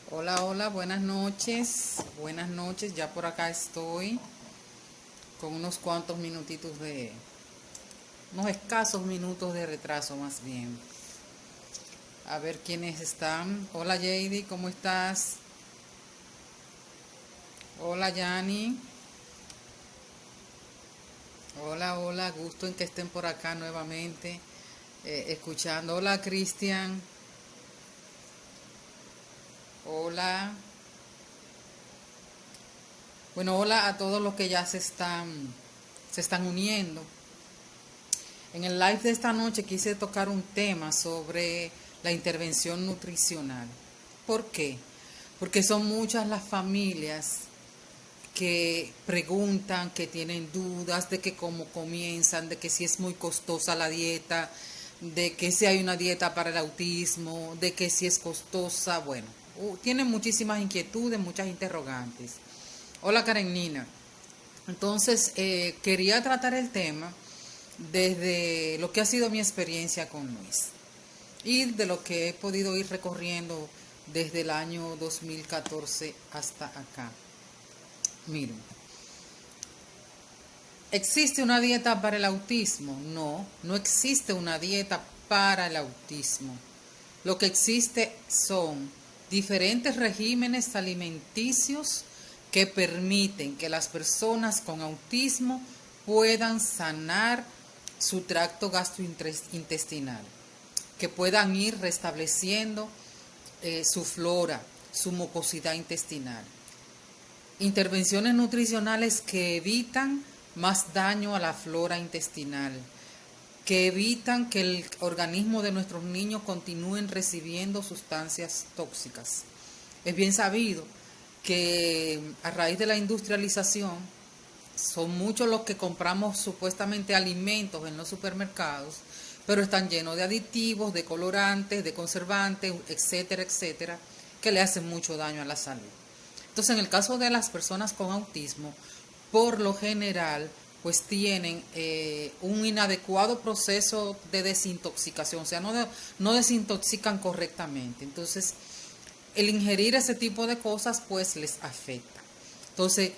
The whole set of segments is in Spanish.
Hola, hola, buenas noches. Buenas noches, ya por acá estoy con unos cuantos minutitos unos escasos minutos de retraso más bien. A ver quiénes están. Hola JD, ¿cómo estás? Hola Yani. Hola, hola, gusto en que estén por acá nuevamente escuchando. Hola Cristian. Hola. Bueno, hola a todos los que ya se están uniendo. En el live de esta noche quise tocar un tema sobre la intervención nutricional. ¿Por qué? Porque son muchas las familias que preguntan, que tienen dudas de que cómo comienzan, de que si es muy costosa la dieta, de que si hay una dieta para el autismo, de que si es costosa, bueno, tienen muchísimas inquietudes, muchas interrogantes. Hola Karenina. Entonces, quería tratar el tema desde lo que ha sido mi experiencia con Luis y de lo que he podido ir recorriendo desde el año 2014 hasta acá. Miren, ¿existe una dieta para el autismo? No, no existe una dieta para el autismo. Lo que existe son diferentes regímenes alimenticios que permiten que las personas con autismo puedan sanar su tracto gastrointestinal, que puedan ir restableciendo su flora, su mucosidad intestinal. Intervenciones nutricionales que evitan más daño a la flora intestinal, que evitan que el organismo de nuestros niños continúen recibiendo sustancias tóxicas. Es bien sabido que a raíz de la industrialización son muchos los que compramos supuestamente alimentos en los supermercados, pero están llenos de aditivos, de colorantes, de conservantes, etcétera, etcétera, que le hacen mucho daño a la salud. Entonces, en el caso de las personas con autismo, por lo general, pues tienen un inadecuado proceso de desintoxicación, o sea, no desintoxican correctamente. Entonces, el ingerir ese tipo de cosas, pues les afecta. Entonces,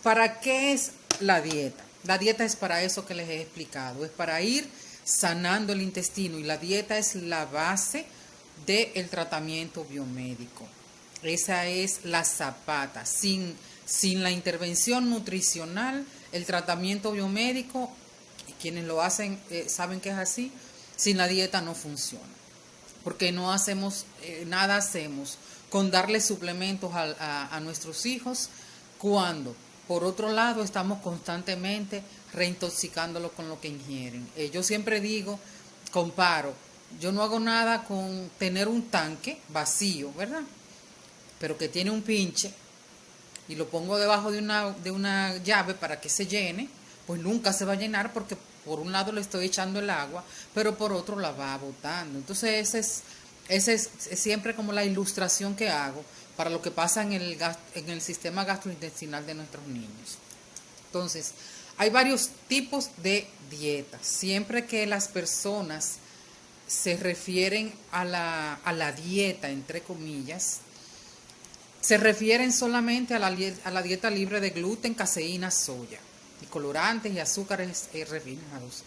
¿para qué es la dieta? La dieta es para eso que les he explicado, es para ir sanando el intestino y la dieta es la base del tratamiento biomédico. Esa es la zapata. Sin la intervención nutricional, el tratamiento biomédico, y quienes lo hacen saben que es así, sin la dieta no funciona. Porque no hacemos, nada hacemos con darle suplementos a nuestros hijos cuando, por otro lado, estamos constantemente reintoxicándolos con lo que ingieren. Yo siempre digo, comparo, yo no hago nada con tener un tanque vacío, ¿verdad? Pero que tiene un pinche y lo pongo debajo de una llave para que se llene, pues nunca se va a llenar porque por un lado le estoy echando el agua, pero por otro la va botando. Entonces ese es siempre como la ilustración que hago para lo que pasa en el sistema gastrointestinal de nuestros niños. Entonces, hay varios tipos de dietas. Siempre que las personas se refieren a la dieta, entre comillas, se refieren solamente a la dieta libre de gluten, caseína, soya, y colorantes y azúcares refinados,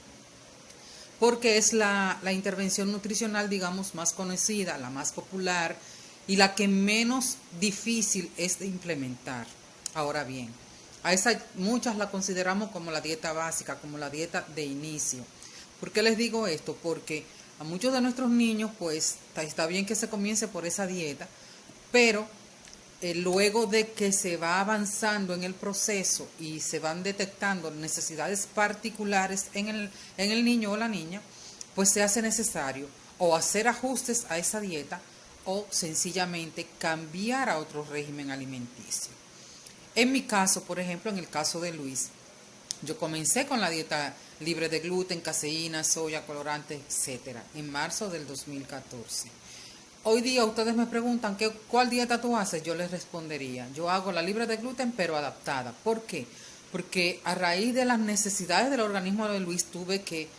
porque es la intervención nutricional, digamos, más conocida, la más popular y la que menos difícil es de implementar. Ahora bien, a esa muchas la consideramos como la dieta básica, como la dieta de inicio. ¿Por qué les digo esto? Porque a muchos de nuestros niños, pues, está bien que se comience por esa dieta, pero luego de que se va avanzando en el proceso y se van detectando necesidades particulares en el niño o la niña, pues se hace necesario o hacer ajustes a esa dieta o sencillamente cambiar a otro régimen alimenticio. En mi caso, por ejemplo, en el caso de Luis, yo comencé con la dieta libre de gluten, caseína, soya, colorantes, etcétera, en marzo del 2014. Hoy día ustedes me preguntan cuál dieta tú haces, yo les respondería, yo hago la libre de gluten pero adaptada. ¿Por qué? Porque a raíz de las necesidades del organismo de Luis tuve que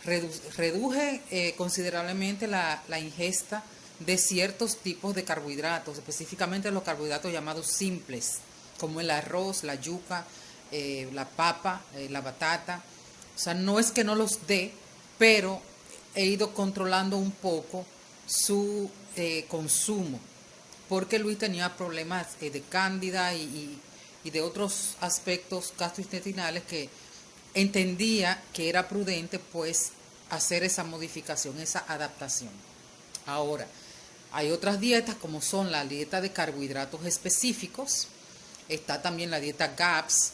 reduje considerablemente la ingesta de ciertos tipos de carbohidratos, específicamente los carbohidratos llamados simples, como el arroz, la yuca, la papa, la batata. O sea, no es que no los dé, pero he ido controlando un poco su consumo, porque Luis tenía problemas de cándida y de otros aspectos gastrointestinales que entendía que era prudente pues hacer esa modificación, esa adaptación. Ahora, hay otras dietas como son la dieta de carbohidratos específicos, está también la dieta GAPS,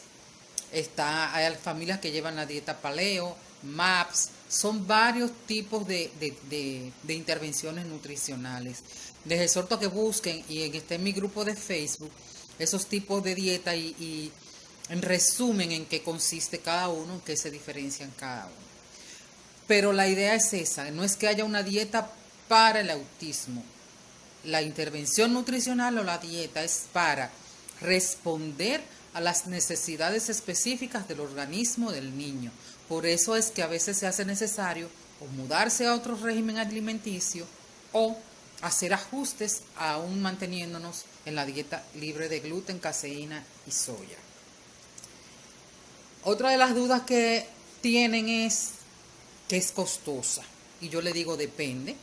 hay familias que llevan la dieta paleo, MAPS, son varios tipos de intervenciones nutricionales. Les exhorto a que busquen y esté en mi grupo de Facebook esos tipos de dieta y en resumen en qué consiste cada uno, en qué se diferencian cada uno. Pero la idea es esa, no es que haya una dieta para el autismo. La intervención nutricional o la dieta es para responder a las necesidades específicas del organismo del niño. Por eso es que a veces se hace necesario o mudarse a otro régimen alimenticio o hacer ajustes aún manteniéndonos en la dieta libre de gluten, caseína y soya. Otra de las dudas que tienen es que es costosa. Y yo le digo depende.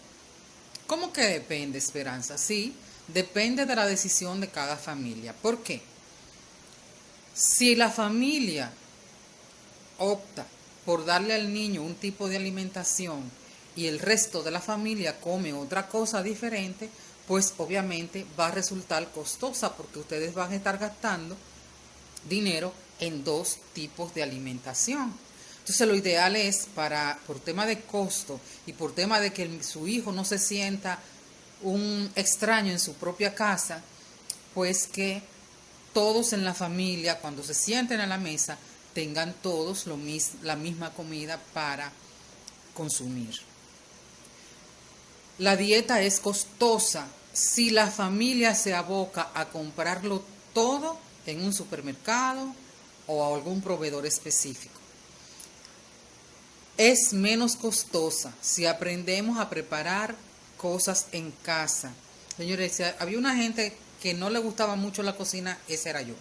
¿Cómo que depende, Esperanza? Sí, depende de la decisión de cada familia. ¿Por qué? Si la familia opta por darle al niño un tipo de alimentación y el resto de la familia come otra cosa diferente, pues obviamente va a resultar costosa porque ustedes van a estar gastando dinero en dos tipos de alimentación. Entonces lo ideal es por tema de costo y por tema de que su hijo no se sienta un extraño en su propia casa, pues que todos en la familia, cuando se sienten a la mesa, tengan todos la misma comida para consumir. La dieta es costosa si la familia se aboca a comprarlo todo en un supermercado o a algún proveedor específico. Es menos costosa si aprendemos a preparar cosas en casa. Señores, si había una gente que no le gustaba mucho la cocina, ese era yo.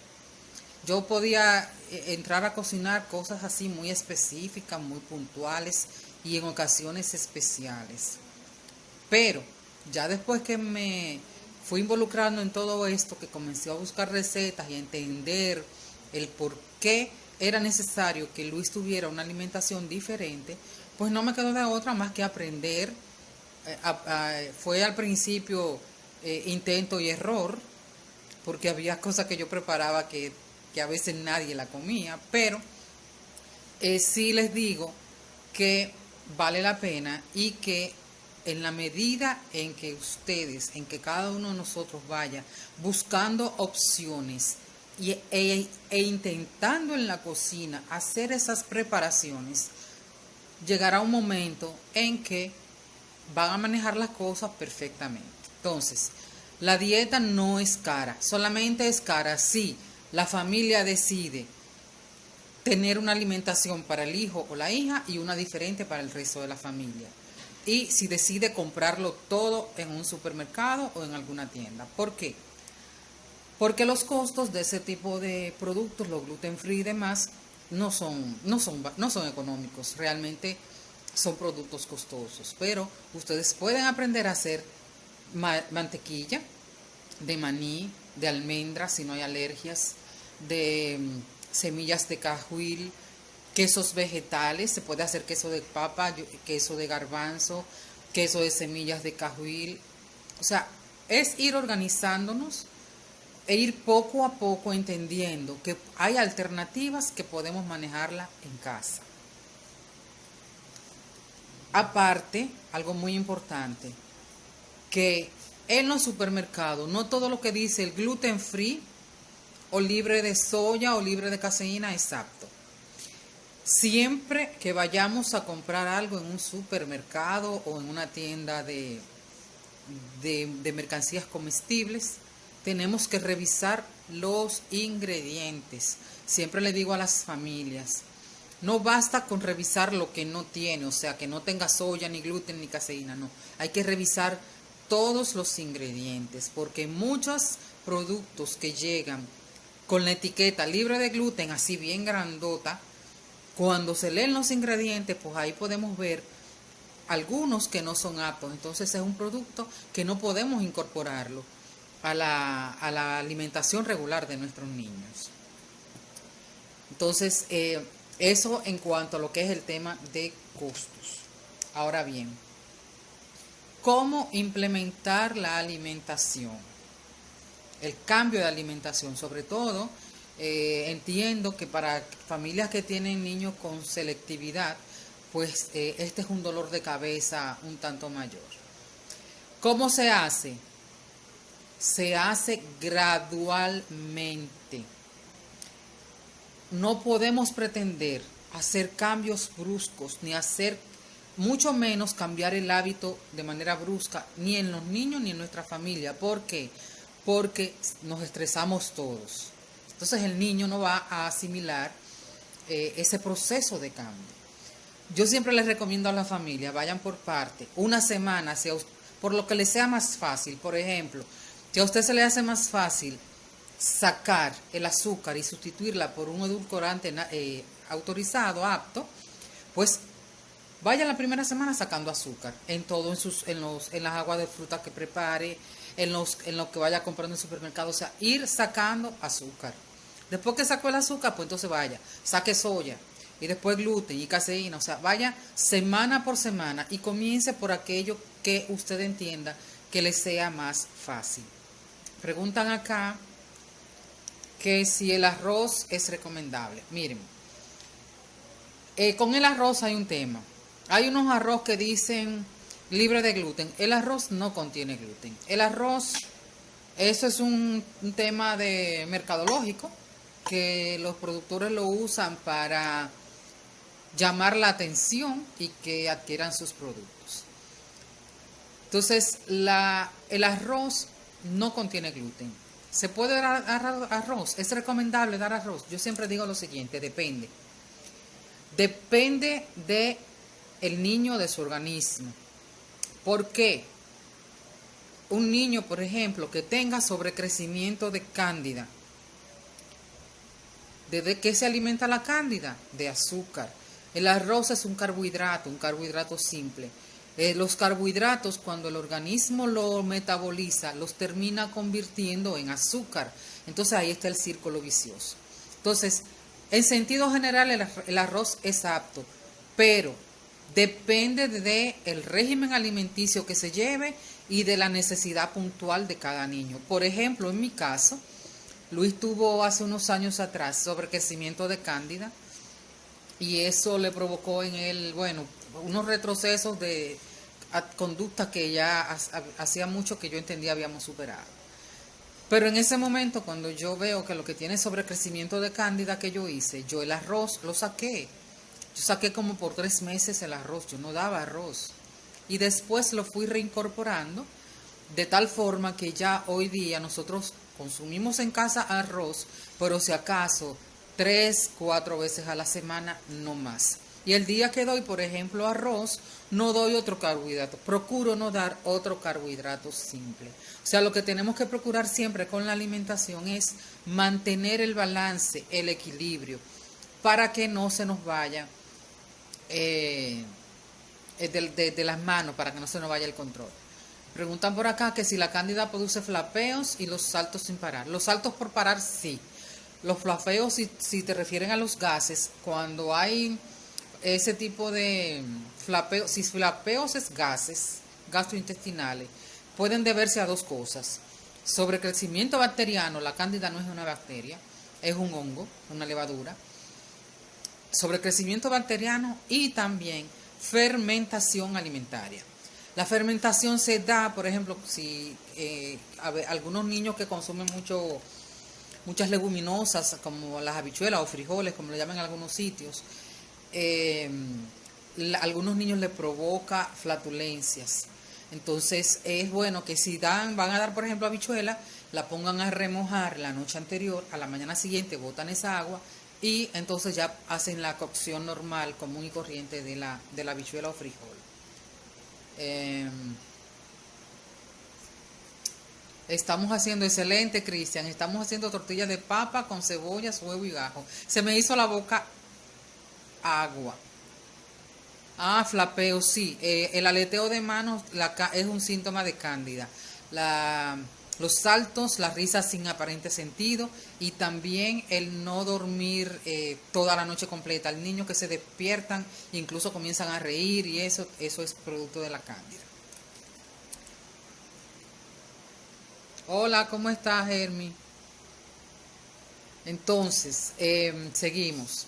Yo podía entrar a cocinar cosas así muy específicas, muy puntuales y en ocasiones especiales. Pero ya después que me fui involucrando en todo esto, que comencé a buscar recetas y a entender el por qué era necesario que Luis tuviera una alimentación diferente, pues no me quedó de otra más que aprender. Fue al principio intento y error, porque había cosas que yo preparaba que a veces nadie la comía, pero sí les digo que vale la pena y que en la medida en que ustedes, en que cada uno de nosotros vaya buscando opciones e intentando en la cocina hacer esas preparaciones, llegará un momento en que van a manejar las cosas perfectamente. Entonces, la dieta no es cara, solamente es cara si la familia decide tener una alimentación para el hijo o la hija y una diferente para el resto de la familia. Y si decide comprarlo todo en un supermercado o en alguna tienda. ¿Por qué? Porque los costos de ese tipo de productos, los gluten free y demás, no son económicos. Realmente son productos costosos. Pero ustedes pueden aprender a hacer mantequilla de maní, de almendra, si no hay alergias, de semillas de cajuil, quesos vegetales, se puede hacer queso de papa, queso de garbanzo, queso de semillas de cajuil. O sea, es ir organizándonos e ir poco a poco entendiendo que hay alternativas que podemos manejarla en casa. Aparte, algo muy importante, que en los supermercados no todo lo que dice el gluten free o libre de soya o libre de caseína es apto. Siempre que vayamos a comprar algo en un supermercado o en una tienda de mercancías comestibles, tenemos que revisar los ingredientes. Siempre le digo a las familias, no basta con revisar lo que no tiene, o sea, que no tenga soya, ni gluten, ni caseína, no. Hay que revisar todos los ingredientes, porque muchos productos que llegan con la etiqueta libre de gluten, así bien grandota, cuando se leen los ingredientes, pues ahí podemos ver algunos que no son aptos. Entonces es un producto que no podemos incorporarlo a la alimentación regular de nuestros niños. Entonces, eso en cuanto a lo que es el tema de costos. Ahora bien, ¿cómo implementar la alimentación? El cambio de alimentación, sobre todo, entiendo que para familias que tienen niños con selectividad, pues este es un dolor de cabeza un tanto mayor. ¿Cómo se hace? Se hace gradualmente. No podemos pretender hacer cambios bruscos, ni hacer mucho menos cambiar el hábito de manera brusca, ni en los niños ni en nuestra familia. ¿Por qué? Porque nos estresamos todos. Entonces el niño no va a asimilar ese proceso de cambio. Yo siempre les recomiendo a la familia, vayan por parte, una semana, por lo que les sea más fácil. Por ejemplo, si a usted se le hace más fácil sacar el azúcar y sustituirla por un edulcorante autorizado, apto, pues vaya la primera semana sacando azúcar en todo, en las aguas de fruta que prepare, en lo que vaya comprando en el supermercado, o sea, ir sacando azúcar. Después que sacó el azúcar, pues entonces vaya, saque soya, y después gluten y caseína, o sea, vaya semana por semana y comience por aquello que usted entienda que le sea más fácil. Preguntan acá que si el arroz es recomendable. Miren, con el arroz hay un tema. Hay unos arroz que dicen libre de gluten. El arroz no contiene gluten. El arroz, eso es un tema de mercadológico, que los productores lo usan para llamar la atención y que adquieran sus productos. Entonces, el arroz no contiene gluten. ¿Se puede dar arroz? ¿Es recomendable dar arroz? Yo siempre digo lo siguiente, depende. Depende de el niño, de su organismo. ¿Por qué? Un niño, por ejemplo, que tenga sobrecrecimiento de cándida. ¿De qué se alimenta la cándida? De azúcar. El arroz es un carbohidrato simple. Los carbohidratos, cuando el organismo lo metaboliza, los termina convirtiendo en azúcar. Entonces ahí está el círculo vicioso. Entonces, en sentido general, el arroz es apto, pero depende del régimen alimenticio que se lleve y de la necesidad puntual de cada niño. Por ejemplo, en mi caso, Luis tuvo hace unos años atrás sobrecrecimiento de cándida y eso le provocó en él, bueno, unos retrocesos de conducta que ya hacía mucho que yo entendía habíamos superado. Pero en ese momento, cuando yo veo que lo que tiene sobrecrecimiento de cándida que yo hice, yo el arroz lo saqué. Yo saqué como por 3 meses el arroz, yo no daba arroz. Y después lo fui reincorporando de tal forma que ya hoy día nosotros consumimos en casa arroz, pero si acaso 3, 4 veces a la semana, no más. Y el día que doy, por ejemplo, arroz, no doy otro carbohidrato. Procuro no dar otro carbohidrato simple. O sea, lo que tenemos que procurar siempre con la alimentación es mantener el balance, el equilibrio, para que no se nos vaya de las manos, para que no se nos vaya el control. Preguntan por acá que si la cándida produce flapeos y los saltos sin parar. Los saltos por parar, sí. Los flapeos, si te refieren a los gases, cuando hay ese tipo de flapeos, si flapeos es gases gastrointestinales, pueden deberse a 2 cosas. Sobrecrecimiento bacteriano, la cándida no es una bacteria, es un hongo, una levadura. Sobrecrecimiento bacteriano y también fermentación alimentaria. La fermentación se da, por ejemplo, si algunos niños que consumen muchas leguminosas, como las habichuelas o frijoles, como le llaman en algunos sitios, algunos niños les provoca flatulencias. Entonces es bueno que si van a dar, por ejemplo, habichuela, la pongan a remojar la noche anterior, a la mañana siguiente botan esa agua y entonces ya hacen la cocción normal, común y corriente de la habichuela o frijol. Estamos haciendo excelente, Cristian. Estamos haciendo tortillas de papa con cebollas, huevo y gajo. Se me hizo la boca agua. Ah, flapeo, sí. El aleteo de manos es un síntoma de cándida. La, los saltos, las risas sin aparente sentido y también el no dormir toda la noche completa. El niño que se despiertan e incluso comienzan a reír y eso es producto de la cándida. Hola, ¿cómo estás, Hermi? Entonces, seguimos.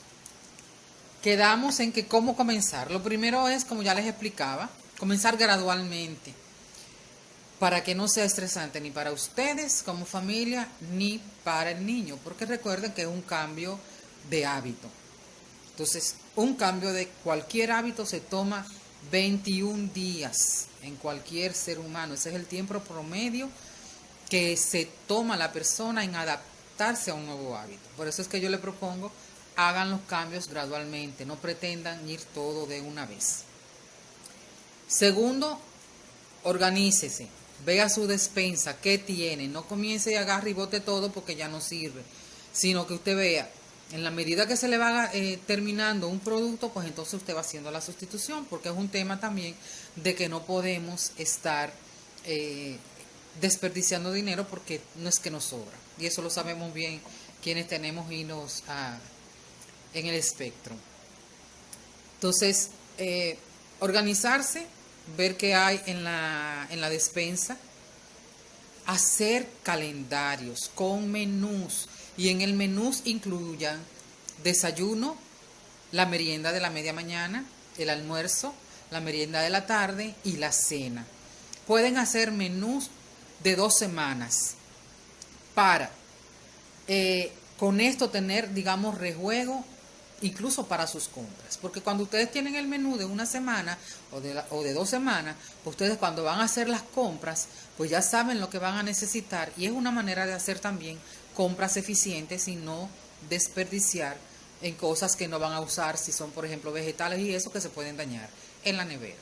Quedamos en que cómo comenzar. Lo primero es, como ya les explicaba, comenzar gradualmente para que no sea estresante ni para ustedes como familia ni para el niño, porque recuerden que es un cambio de hábito. Entonces, un cambio de cualquier hábito se toma 21 días en cualquier ser humano. Ese es el tiempo promedio que se toma la persona en adaptarse a un nuevo hábito. Por eso es que yo le propongo, hagan los cambios gradualmente, no pretendan ir todo de una vez. Segundo, organícese, vea su despensa, qué tiene, no comience y agarre y bote todo porque ya no sirve, sino que usted vea, en la medida que se le va terminando un producto, pues entonces usted va haciendo la sustitución, porque es un tema también de que no podemos estar desperdiciando dinero porque no es que nos sobra, y eso lo sabemos bien quienes tenemos hilos en el espectro. Entonces, organizarse, ver qué hay en la despensa, hacer calendarios con menús y en el menú incluyan desayuno, la merienda de la media mañana, el almuerzo, la merienda de la tarde y la cena. Pueden hacer menús de 2 semanas para con esto tener, digamos, rejuego incluso para sus compras, porque cuando ustedes tienen el menú de una semana o de 2 semanas, pues ustedes cuando van a hacer las compras, pues ya saben lo que van a necesitar y es una manera de hacer también compras eficientes y no desperdiciar en cosas que no van a usar, si son por ejemplo vegetales y eso que se pueden dañar en la nevera.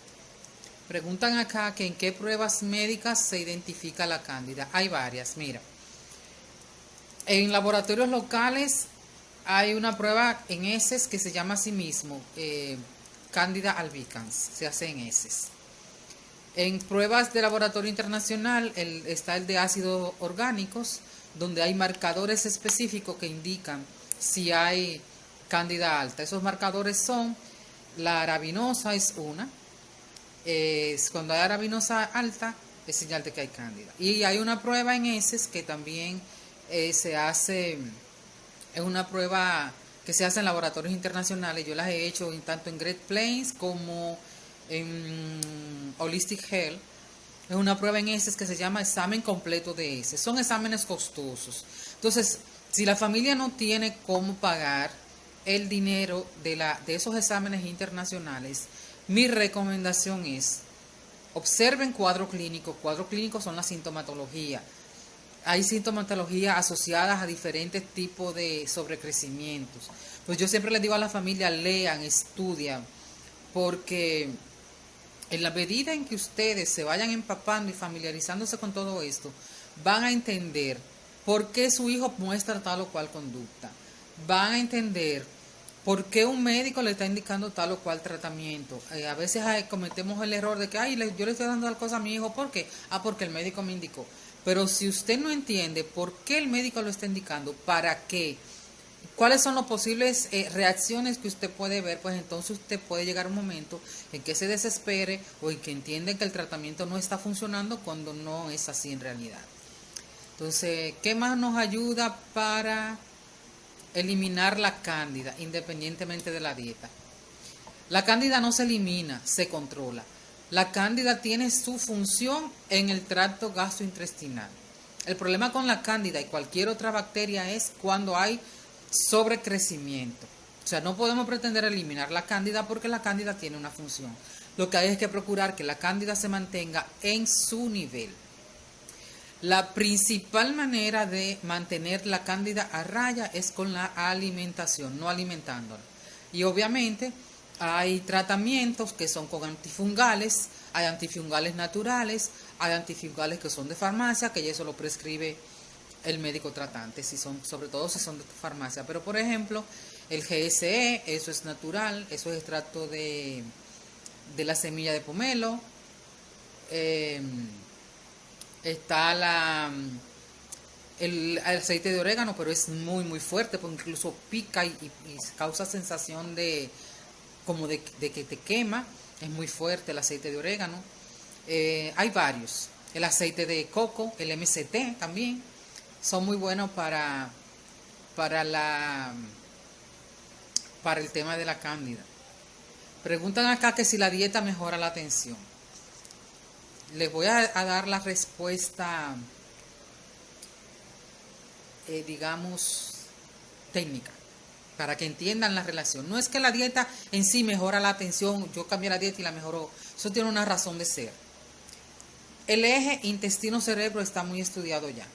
Preguntan acá que en qué pruebas médicas se identifica la cándida. Hay varias, mira. En laboratorios locales hay una prueba en heces que se llama a sí mismo Candida albicans, se hace en heces. En pruebas de laboratorio internacional está el de ácidos orgánicos, donde hay marcadores específicos que indican si hay cándida alta. Esos marcadores son la arabinosa es una, cuando hay arabinosa alta es señal de que hay cándida. Y hay una prueba en heces que también se hace, es una prueba que se hace en laboratorios internacionales. Yo las he hecho tanto en Great Plains como en Holistic Health. Es una prueba en heces que se llama examen completo de heces. Son exámenes costosos. Entonces, si la familia no tiene cómo pagar el dinero de esos exámenes internacionales, mi recomendación es observen cuadro clínico. Cuadro clínico son la sintomatología. Hay sintomatología asociadas a diferentes tipos de sobrecrecimientos. Pues yo siempre les digo a la familia, lean, estudian, porque en la medida en que ustedes se vayan empapando y familiarizándose con todo esto, van a entender por qué su hijo muestra tal o cual conducta. Van a entender por qué un médico le está indicando tal o cual tratamiento. A veces cometemos el error de que yo le estoy dando tal cosa a mi hijo. ¿Por qué? Porque el médico me indicó. Pero si usted no entiende por qué el médico lo está indicando, para qué, cuáles son las posibles reacciones que usted puede ver, pues entonces usted puede llegar a un momento en que se desespere o en que entiende que el tratamiento no está funcionando cuando no es así en realidad. Entonces, ¿qué más nos ayuda para eliminar la cándida independientemente de la dieta? La cándida no se elimina, se controla. La cándida tiene su función en el tracto gastrointestinal. El problema con la cándida y cualquier otra bacteria es cuando hay sobrecrecimiento. O sea, no podemos pretender eliminar la cándida porque la cándida tiene una función. Lo que hay es que procurar que la cándida se mantenga en su nivel. La principal manera de mantener la cándida a raya es con la alimentación, no alimentándola. Y obviamente hay tratamientos que son con antifungales, hay antifungales naturales, Hay antifungales que son de farmacia, que ya eso lo prescribe el médico tratante, si son, sobre todo si son de farmacia. Pero por ejemplo, el GSE, eso es natural, eso es extracto de la semilla de pomelo. Está el aceite de orégano, pero es muy muy fuerte, porque incluso pica y causa sensación de como de que te quema. Es muy fuerte el aceite de orégano. Hay varios. El aceite de coco, el MCT también, son muy buenos para el tema de la cándida. Preguntan acá que si la dieta mejora la atención. Les voy a dar la respuesta, digamos, técnica, para que entiendan la relación. No es que la dieta en sí mejora la atención, yo cambié la dieta y la mejoró. Eso tiene una razón de ser. El eje intestino-cerebro está muy estudiado ya.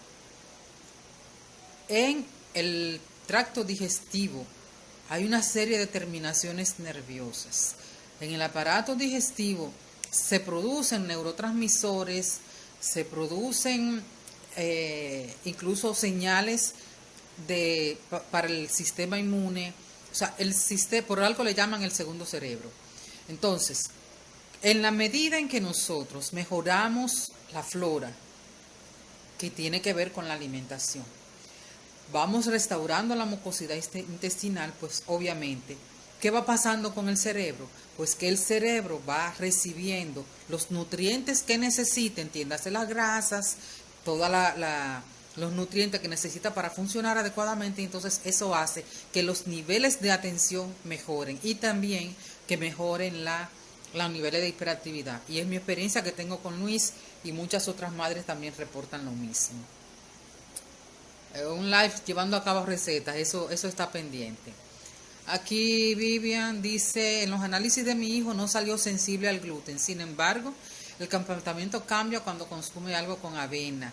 En el tracto digestivo hay una serie de terminaciones nerviosas. En el aparato digestivo se producen neurotransmisores, se producen incluso señales para el sistema inmune. O sea, por algo le llaman el segundo cerebro. Entonces, en la medida en que nosotros mejoramos la flora, que tiene que ver con la alimentación, vamos restaurando la mucosidad intestinal, pues obviamente, ¿qué va pasando con el cerebro? Pues que el cerebro va recibiendo los nutrientes que necesita, entiéndase las grasas, todos los nutrientes que necesita para funcionar adecuadamente, y entonces eso hace que los niveles de atención mejoren y también que mejoren los niveles de hiperactividad. Y es mi experiencia que tengo con Luis, y muchas otras madres también reportan lo mismo. Un live llevando a cabo recetas, eso está pendiente. Aquí Vivian dice, en los análisis de mi hijo no salió sensible al gluten, sin embargo, el comportamiento cambia cuando consume algo con avena,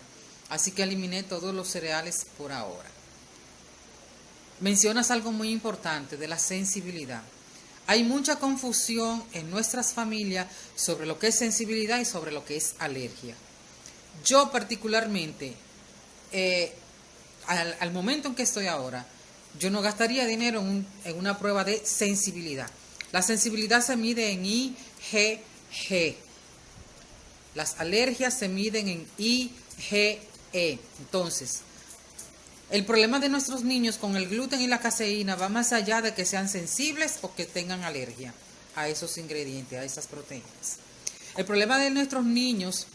así que eliminé todos los cereales por ahora. Mencionas algo muy importante de la sensibilidad. Hay mucha confusión en nuestras familias sobre lo que es sensibilidad y sobre lo que es alergia. Yo particularmente, al momento en que estoy ahora, yo no gastaría dinero en una prueba de sensibilidad. La sensibilidad se mide en IgG. Las alergias se miden en IgE. Entonces, el problema de nuestros niños con el gluten y la caseína va más allá de que sean sensibles o que tengan alergia a esos ingredientes, a esas proteínas. El problema de nuestros niños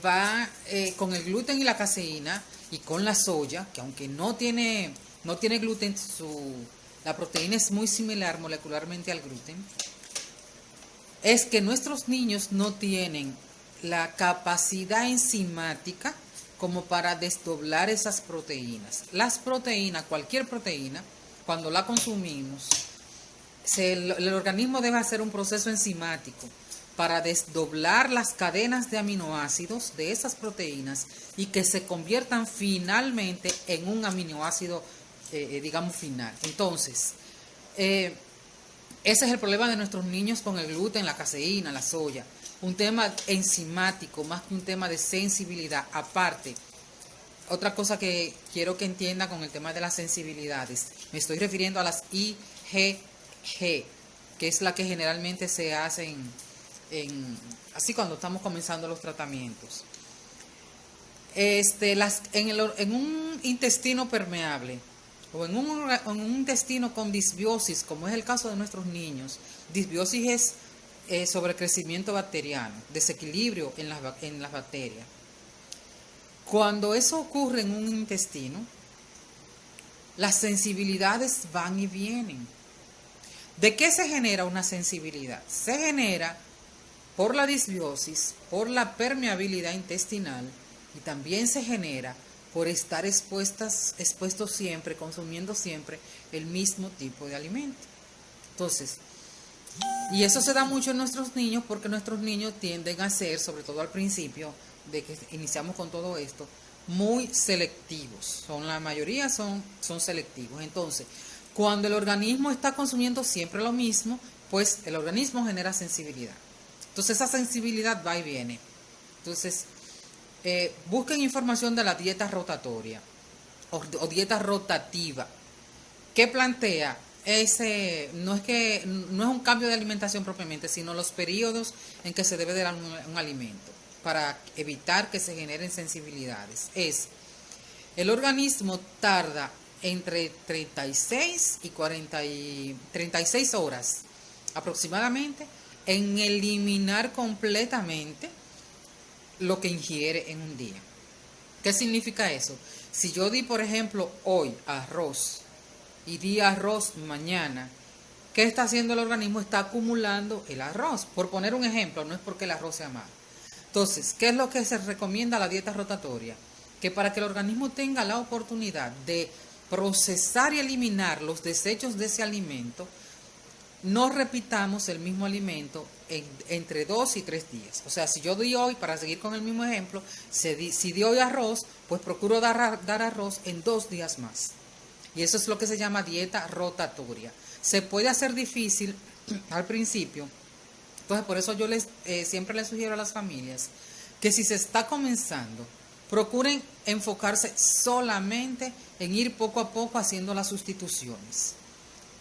va con el gluten y la caseína y con la soya, que aunque no tiene gluten, la proteína es muy similar molecularmente al gluten, es que nuestros niños no tienen la capacidad enzimática como para desdoblar esas proteínas. Las proteínas, cualquier proteína, cuando la consumimos, el organismo debe hacer un proceso enzimático para desdoblar las cadenas de aminoácidos de esas proteínas y que se conviertan finalmente en un aminoácido, digamos, final. Entonces, ese es el problema de nuestros niños con el gluten, la caseína, la soya. Un tema enzimático más que un tema de sensibilidad. Aparte, otra cosa que quiero que entienda con el tema de las sensibilidades, me estoy refiriendo a las IgG, que es la que generalmente se hacen así cuando estamos comenzando los tratamientos. En un intestino permeable o en un intestino con disbiosis, como es el caso de nuestros niños, disbiosis es sobrecrecimiento bacteriano, desequilibrio en las bacterias. Cuando eso ocurre en un intestino, las sensibilidades van y vienen. ¿De qué se genera una sensibilidad? Se genera por la disbiosis, por la permeabilidad intestinal, y también se genera por estar expuestos siempre, consumiendo siempre el mismo tipo de alimento. Entonces, y eso se da mucho en nuestros niños porque nuestros niños tienden a ser, sobre todo al principio de que iniciamos con todo esto, muy selectivos. La mayoría son selectivos. Entonces, cuando el organismo está consumiendo siempre lo mismo, pues el organismo genera sensibilidad. Entonces esa sensibilidad va y viene. Entonces, busquen información de la dieta rotatoria o dieta rotativa. ¿Qué plantea? No es un cambio de alimentación propiamente, sino los periodos en que se debe dar un alimento para evitar que se generen sensibilidades. El organismo tarda entre 36 y 36 horas aproximadamente en eliminar completamente lo que ingiere en un día. ¿Qué significa eso? Si yo di, por ejemplo, hoy arroz y di arroz mañana, ¿qué está haciendo el organismo? Está acumulando el arroz. Por poner un ejemplo, no es porque el arroz sea malo. Entonces, ¿qué es lo que se recomienda a la dieta rotatoria? Que para que el organismo tenga la oportunidad de procesar y eliminar los desechos de ese alimento, no repitamos el mismo alimento entre 2 y 3 días. O sea, si yo doy hoy, para seguir con el mismo ejemplo, si di hoy arroz, pues procuro dar arroz en 2 días más. Y eso es lo que se llama dieta rotatoria. Se puede hacer difícil al principio. Entonces, por eso yo siempre les sugiero a las familias que si se está comenzando, procuren enfocarse solamente en ir poco a poco haciendo las sustituciones.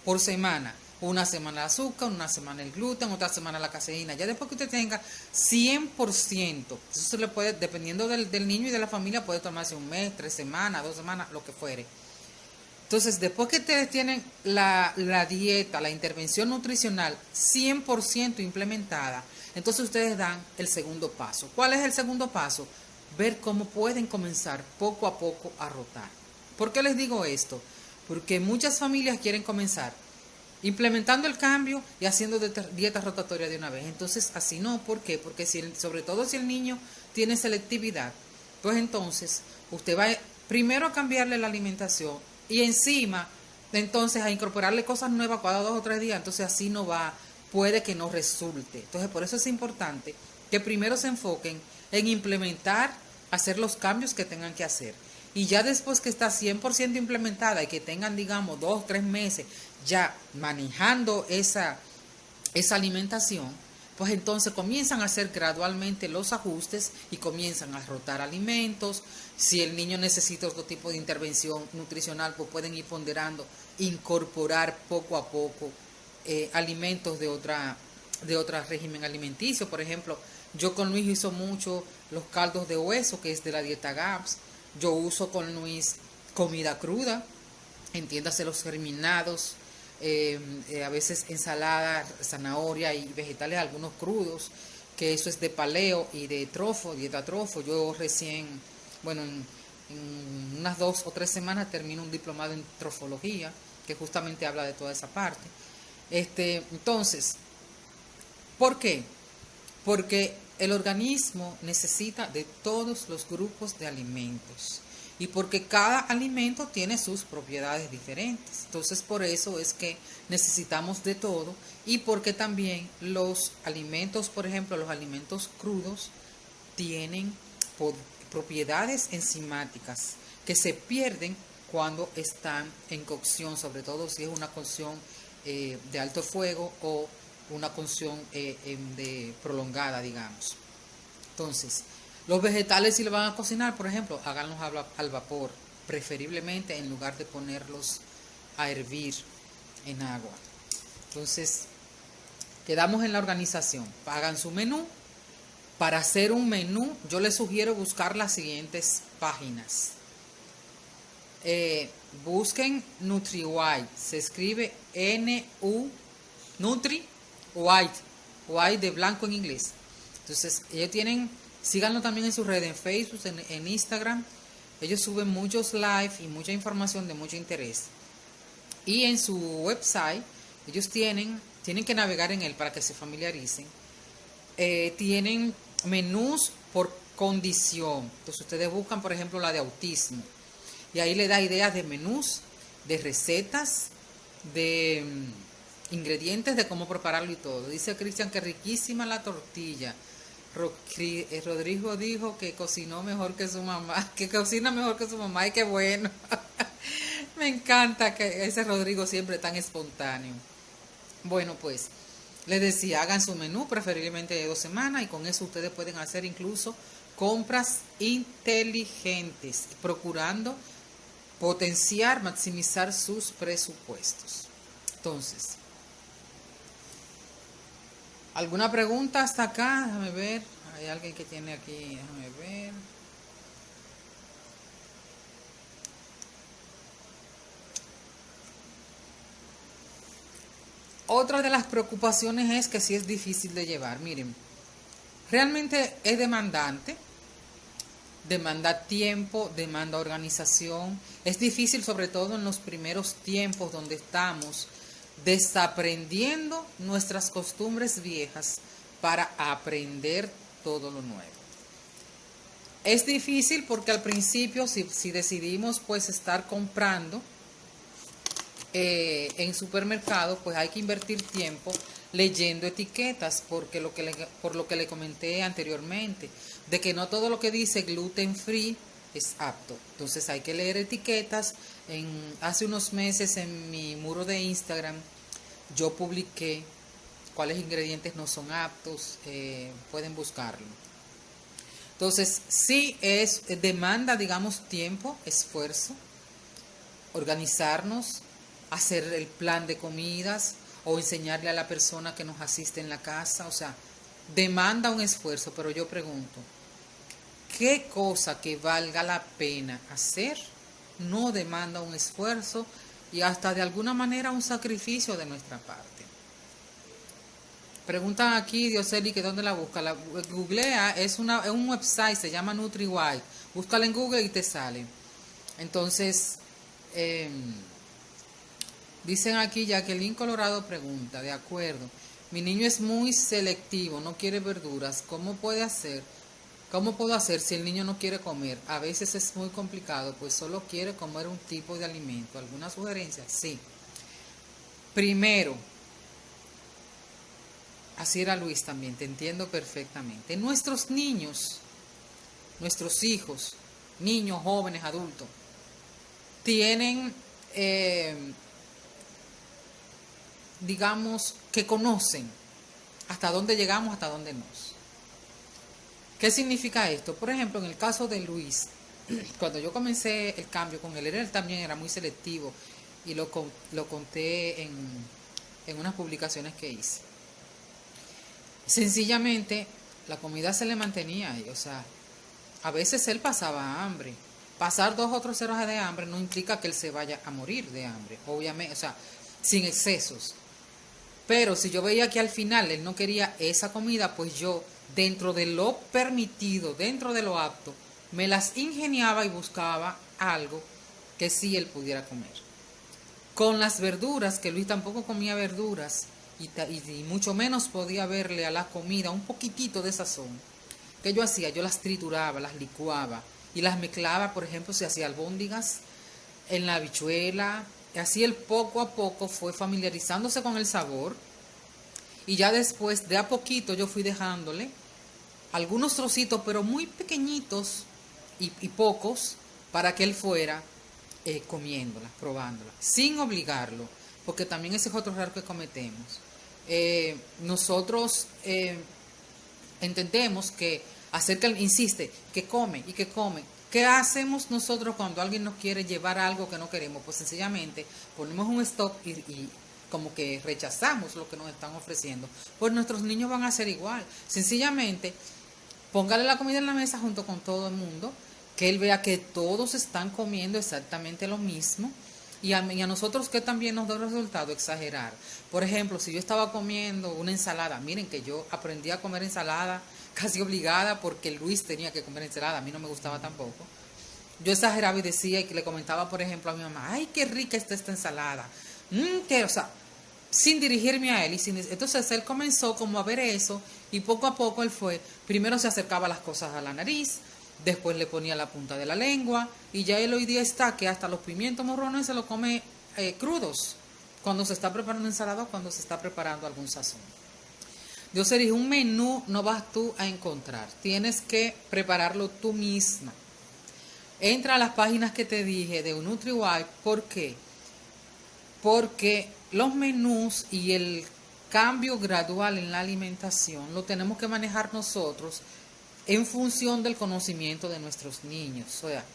Por semana. Una semana el azúcar, una semana el gluten, otra semana la caseína. Ya después que usted tenga 100%, eso se le puede, dependiendo del niño y de la familia, puede tomarse un mes, 3 semanas, 2 semanas, lo que fuere. Entonces, después que ustedes tienen la dieta, la intervención nutricional 100% implementada, entonces ustedes dan el segundo paso. ¿Cuál es el segundo paso? Ver cómo pueden comenzar poco a poco a rotar. ¿Por qué les digo esto? Porque muchas familias quieren comenzar implementando el cambio y haciendo dieta rotatoria de una vez. Entonces, así no. ¿Por qué? Porque sobre todo si el niño tiene selectividad, pues entonces usted va primero a cambiarle la alimentación y encima, entonces, a incorporarle cosas nuevas cada 2 o 3 días. Entonces, así no va, puede que no resulte. Entonces, por eso es importante que primero se enfoquen en implementar, hacer los cambios que tengan que hacer. Y ya después que está 100% implementada y que tengan, digamos, 2 o 3 meses ya manejando esa alimentación, pues entonces comienzan a hacer gradualmente los ajustes y comienzan a rotar alimentos. Si el niño necesita otro tipo de intervención nutricional, pues pueden ir ponderando, incorporar poco a poco alimentos de otro régimen alimenticio. Por ejemplo, yo con Luis hizo mucho los caldos de hueso, que es de la dieta GAPS. Yo uso con Luis comida cruda, entiéndase los germinados, a veces ensalada, zanahoria y vegetales, algunos crudos, que eso es de paleo y de trofo, dieta trofo. Yo recién, bueno, en unas 2 o 3 semanas termino un diplomado en trofología, que justamente habla de toda esa parte. Entonces, ¿por qué? Porque el organismo necesita de todos los grupos de alimentos y porque cada alimento tiene sus propiedades diferentes. Entonces, por eso es que necesitamos de todo y porque también los alimentos, por ejemplo, los alimentos crudos tienen propiedades enzimáticas que se pierden cuando están en cocción, sobre todo si es una cocción de alto fuego o una cocción de prolongada, digamos. Entonces, los vegetales, si lo van a cocinar, por ejemplo, háganlos al vapor, preferiblemente en lugar de ponerlos a hervir en agua. Entonces, quedamos en la organización. Hagan su menú. Para hacer un menú, yo les sugiero buscar las siguientes páginas. Busquen NutriWhite. Se escribe Nutri White de blanco en inglés. Entonces, ellos síganlo también en sus redes, en Facebook, en Instagram. Ellos suben muchos live y mucha información de mucho interés. Y en su website, ellos tienen que navegar en él para que se familiaricen. Tienen menús por condición. Entonces, ustedes buscan, por ejemplo, la de autismo. Y ahí le da ideas de menús, de recetas, de ingredientes, de cómo prepararlo y todo. Dice Cristian que riquísima la tortilla. Rodrigo dijo que cocinó mejor que su mamá, que cocina mejor que su mamá, y qué bueno. Me encanta que ese Rodrigo siempre tan espontáneo. Bueno, pues Les decía, hagan su menú preferiblemente de 2 semanas y con eso ustedes pueden hacer incluso compras inteligentes, procurando potenciar, maximizar sus presupuestos. Entonces, ¿alguna pregunta hasta acá? Déjame ver. Hay alguien que tiene aquí, déjame ver. Otra de las preocupaciones es que sí es difícil de llevar. Miren, realmente es demandante, demanda tiempo, demanda organización. Es difícil sobre todo en los primeros tiempos donde estamos desaprendiendo nuestras costumbres viejas para aprender todo lo nuevo. Es difícil porque al principio si decidimos pues estar comprando en supermercado, pues hay que invertir tiempo leyendo etiquetas, porque por lo que le comenté anteriormente, de que no todo lo que dice gluten free es apto. Entonces hay que leer etiquetas. Hace unos meses en mi muro de Instagram yo publiqué cuáles ingredientes no son aptos, pueden buscarlo. Entonces sí demanda, digamos, tiempo, esfuerzo, organizarnos, hacer el plan de comidas o enseñarle a la persona que nos asiste en la casa. O sea, demanda un esfuerzo, pero yo pregunto, ¿qué cosa que valga la pena hacer no demanda un esfuerzo y hasta de alguna manera un sacrificio de nuestra parte? Preguntan aquí, Dioseli, que dónde la busca. La googlea, es un website, se llama NutriWise. Búscala en Google y te sale. Entonces, dicen aquí, Jacqueline Colorado pregunta, de acuerdo, mi niño es muy selectivo, no quiere verduras, ¿cómo puedo hacer si el niño no quiere comer? A veces es muy complicado, pues solo quiere comer un tipo de alimento. ¿Alguna sugerencia? Sí. Primero, así era Luis también, te entiendo perfectamente. Nuestros niños, nuestros hijos, niños, jóvenes, adultos, tienen, digamos, que conocen hasta dónde llegamos, hasta dónde no. ¿Qué significa esto? Por ejemplo, en el caso de Luis, cuando yo comencé el cambio con él también era muy selectivo y lo conté en unas publicaciones que hice. Sencillamente, la comida se le mantenía ahí, o sea, a veces él pasaba hambre. Pasar 2 o 3 horas de hambre no implica que él se vaya a morir de hambre, obviamente, o sea, sin excesos. Pero si yo veía que al final él no quería esa comida, pues yo, dentro de lo permitido, dentro de lo apto, me las ingeniaba y buscaba algo que sí él pudiera comer. Con las verduras, que Luis tampoco comía verduras y mucho menos podía verle a la comida un poquitito de sazón. ¿Qué yo hacía? Yo las trituraba, las licuaba y las mezclaba, por ejemplo, si hacía albóndigas en la habichuela. Así él poco a poco fue familiarizándose con el sabor y ya después de a poquito yo fui dejándole algunos trocitos, pero muy pequeñitos y pocos, para que él fuera comiéndola, probándola, sin obligarlo, porque también ese es otro error que cometemos. Nosotros entendemos que insiste, que come y que come. ¿Qué hacemos nosotros cuando alguien nos quiere llevar algo que no queremos? Pues sencillamente ponemos un stop y como que rechazamos lo que nos están ofreciendo. Pues nuestros niños van a hacer igual. Sencillamente, póngale la comida en la mesa junto con todo el mundo, que él vea que todos están comiendo exactamente lo mismo. Y a nosotros que también nos da el resultado, exagerar. Por ejemplo, si yo estaba comiendo una ensalada, miren que yo aprendí a comer ensalada casi obligada porque Luis tenía que comer ensalada, a mí no me gustaba tampoco. Yo exageraba y decía y que le comentaba, por ejemplo, a mi mamá, ay, qué rica está esta ensalada. O sea, sin dirigirme a él. Entonces él comenzó como a ver eso y poco a poco él primero se acercaba las cosas a la nariz, después le ponía la punta de la lengua y ya él hoy día está que hasta los pimientos morrones se los come crudos cuando se está preparando ensalada o cuando se está preparando algún sazón. Dios dijo, un menú no vas tú a encontrar, tienes que prepararlo tú misma. Entra a las páginas que te dije de NutriWise. ¿Por qué? Porque los menús y cambio gradual en la alimentación lo tenemos que manejar nosotros en función del conocimiento de nuestros niños. O sea,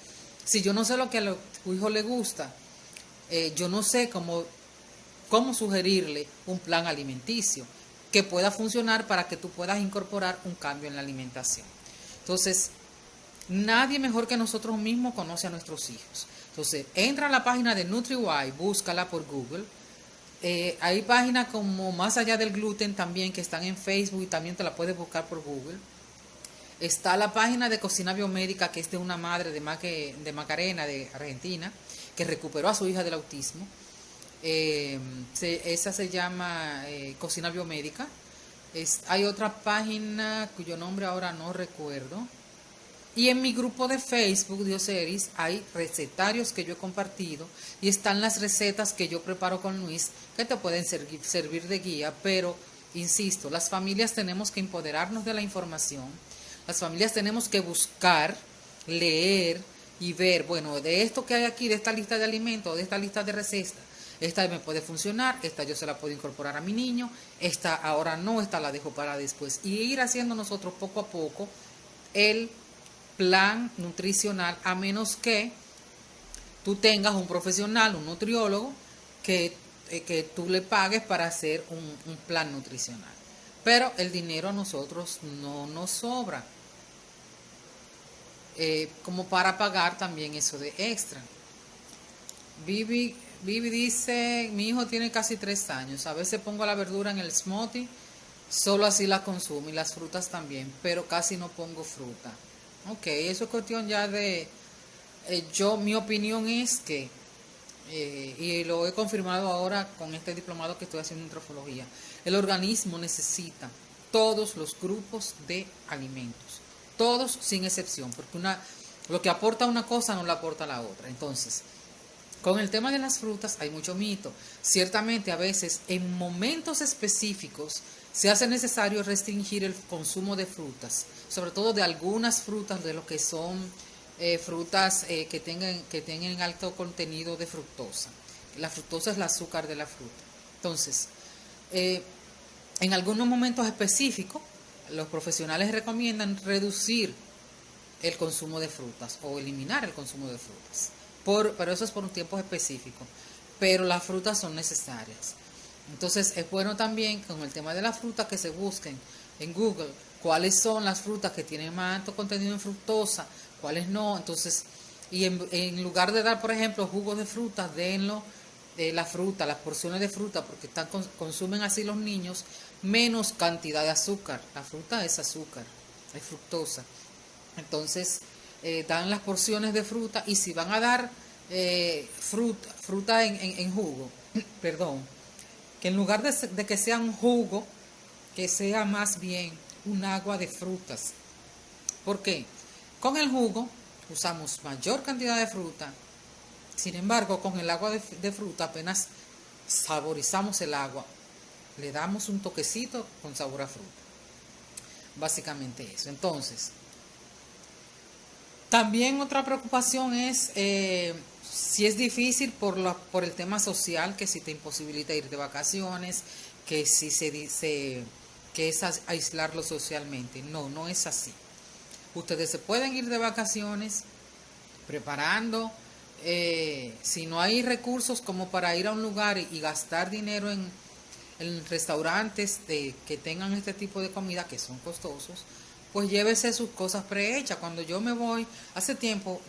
si yo no sé lo que a tu hijo le gusta, yo no sé cómo sugerirle un plan alimenticio que pueda funcionar para que tú puedas incorporar un cambio en la alimentación. Entonces, nadie mejor que nosotros mismos conoce a nuestros hijos. Entonces, entra a la página de NutriWise, búscala por Google. Hay páginas como Más Allá del Gluten también que están en Facebook y también te la puedes buscar por Google. Está la página de Cocina Biomédica, que es de una madre de Macarena, de Argentina, que recuperó a su hija del autismo. Esa se llama Cocina Biomédica. Hay otra página cuyo nombre ahora no recuerdo. Y en mi grupo de Facebook, Dioseris, hay recetarios que yo he compartido y están las recetas que yo preparo con Luis que te pueden servir de guía, pero, insisto, las familias tenemos que empoderarnos de la información, las familias tenemos que buscar, leer y ver, bueno, de esto que hay aquí, de esta lista de alimentos, de esta lista de recetas, esta me puede funcionar, esta yo se la puedo incorporar a mi niño, esta ahora no, esta la dejo para después. Y ir haciendo nosotros poco a poco el plan nutricional, a menos que tú tengas un profesional, un nutriólogo, que tú le pagues para hacer un plan nutricional. Pero el dinero a nosotros no nos sobra como para pagar también eso de extra. Vivi dice, mi hijo tiene casi 3 años, a veces pongo la verdura en el smoothie, solo así la consumo y las frutas también, pero casi no pongo fruta. Ok, eso es cuestión ya de, mi opinión es que, y lo he confirmado ahora con este diplomado que estoy haciendo en trofología, el organismo necesita todos los grupos de alimentos, todos sin excepción, porque lo que aporta una cosa no la aporta la otra. Entonces, con el tema de las frutas hay mucho mito. Ciertamente a veces en momentos específicos se hace necesario restringir el consumo de frutas, sobre todo de algunas frutas, de lo que son frutas que tengan alto contenido de fructosa. La fructosa es el azúcar de la fruta. Entonces, en algunos momentos específicos, los profesionales recomiendan reducir el consumo de frutas o eliminar el consumo de frutas. Pero eso es por un tiempo específico. Pero las frutas son necesarias. Entonces es bueno también con el tema de la fruta que se busquen en Google cuáles son las frutas que tienen más alto contenido en fructosa, cuáles no. Entonces, y en lugar de dar, por ejemplo, jugos de fruta, denlo la fruta, las porciones de fruta, porque consumen así los niños menos cantidad de azúcar. La fruta es azúcar, es fructosa. Entonces, dan las porciones de fruta y si van a dar fruta en jugo, perdón, que en lugar de que sea un jugo, que sea más bien un agua de frutas. ¿Por qué? Con el jugo usamos mayor cantidad de fruta, sin embargo, con el agua de fruta apenas saborizamos el agua, le damos un toquecito con sabor a fruta. Básicamente eso. Entonces, también otra preocupación es si es difícil por el tema social, que si te imposibilita ir de vacaciones, que si se dice que es aislarlo socialmente. No, no es así. Ustedes se pueden ir de vacaciones preparando, si no hay recursos como para ir a un lugar y gastar dinero en restaurantes que tengan este tipo de comida que son costosos, pues llévese sus cosas prehechas. Cuando yo me voy, hace tiempo,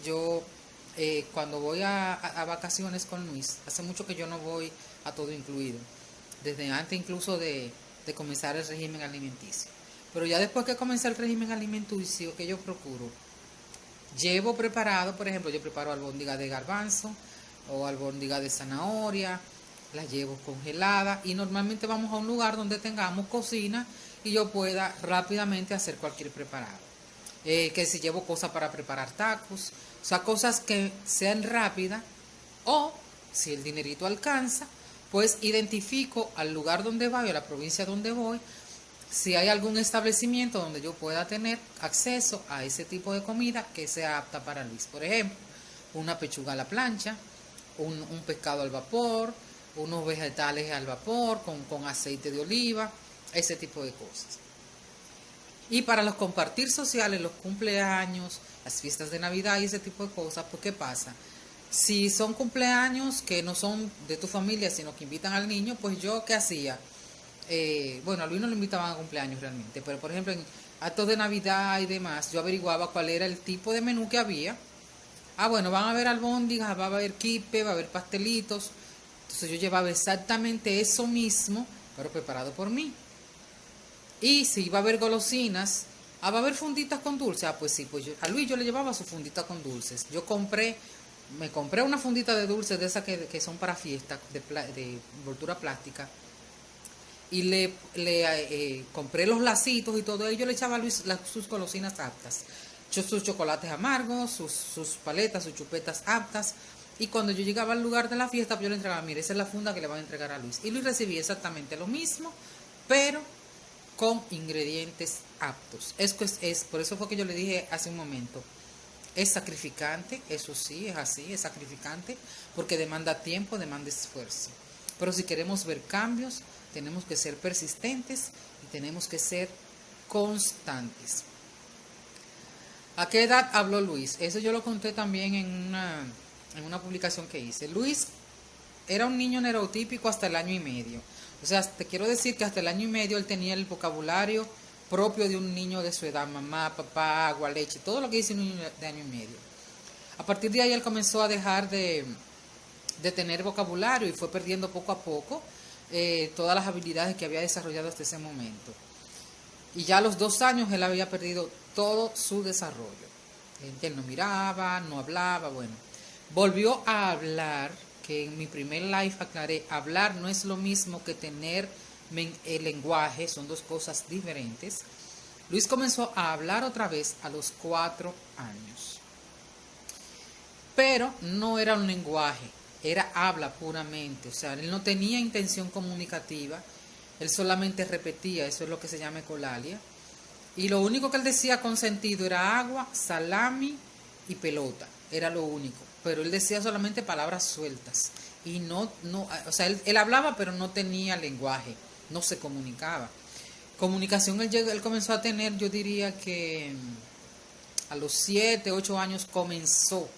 cuando voy a vacaciones con Luis, hace mucho que yo no voy a todo incluido, desde antes incluso de comenzar el régimen alimenticio. Pero ya después que comencé el régimen alimenticio, que yo procuro, llevo preparado, por ejemplo, yo preparo albóndiga de garbanzo o albóndiga de zanahoria, las llevo congeladas y normalmente vamos a un lugar donde tengamos cocina y yo pueda rápidamente hacer cualquier preparado. Que si llevo cosas para preparar tacos, o sea, cosas que sean rápidas, o si el dinerito alcanza, pues identifico al lugar donde voy, a la provincia donde voy, si hay algún establecimiento donde yo pueda tener acceso a ese tipo de comida que sea apta para Luis. Por ejemplo, una pechuga a la plancha, un pescado al vapor, unos vegetales al vapor con aceite de oliva, ese tipo de cosas. Y para los compartir sociales, los cumpleaños, las fiestas de Navidad y ese tipo de cosas, pues ¿qué pasa? Si son cumpleaños que no son de tu familia, sino que invitan al niño, pues yo, ¿qué hacía? Bueno, a Luis no lo invitaban a cumpleaños realmente, pero por ejemplo en actos de Navidad y demás, yo averiguaba cuál era el tipo de menú que había. Ah, bueno, van a haber albóndigas, va a haber quipe, va a haber pastelitos. Entonces yo llevaba exactamente eso mismo, pero preparado por mí. Y si iba a haber golosinas, ah, va a haber funditas con dulces. Ah, pues sí, pues a Luis yo le llevaba su fundita con dulces. Me compré una fundita de dulces de esas que son para fiestas, de envoltura plástica. Y compré los lacitos y todo ello. Yo le echaba a Luis sus golosinas aptas. Sus chocolates amargos, sus paletas, sus chupetas aptas. Y cuando yo llegaba al lugar de la fiesta, pues yo le entregaba, mire, esa es la funda que le van a entregar a Luis. Y Luis recibía exactamente lo mismo, pero con ingredientes aptos. Por eso fue que yo le dije hace un momento, es sacrificante, eso sí, es así, es sacrificante, porque demanda tiempo, demanda esfuerzo. Pero si queremos ver cambios, tenemos que ser persistentes y tenemos que ser constantes. ¿A qué edad habló Luis? Eso yo lo conté también en una publicación que hice. Luis era un niño neurotípico hasta el año y medio. O sea, te quiero decir que hasta el año y medio él tenía el vocabulario propio de un niño de su edad, mamá, papá, agua, leche, todo lo que dice un niño de año y medio. A partir de ahí él comenzó a dejar de tener vocabulario y fue perdiendo poco a poco todas las habilidades que había desarrollado hasta ese momento. Y ya a los 2 años él había perdido todo su desarrollo. Él no miraba, no hablaba, bueno. Volvió a hablar, que en mi primer live aclaré, hablar no es lo mismo que tener el lenguaje, son dos cosas diferentes. Luis comenzó a hablar otra vez a los 4 años. Pero no era un lenguaje, era habla puramente. O sea, él no tenía intención comunicativa, él solamente repetía, eso es lo que se llama ecolalia. Y lo único que él decía con sentido era agua, salami y pelota, era lo único. Pero él decía solamente palabras sueltas. Y o sea, él hablaba pero no tenía lenguaje, no se comunicaba. Comunicación él comenzó a tener, yo diría que a los 7, 8 años comenzó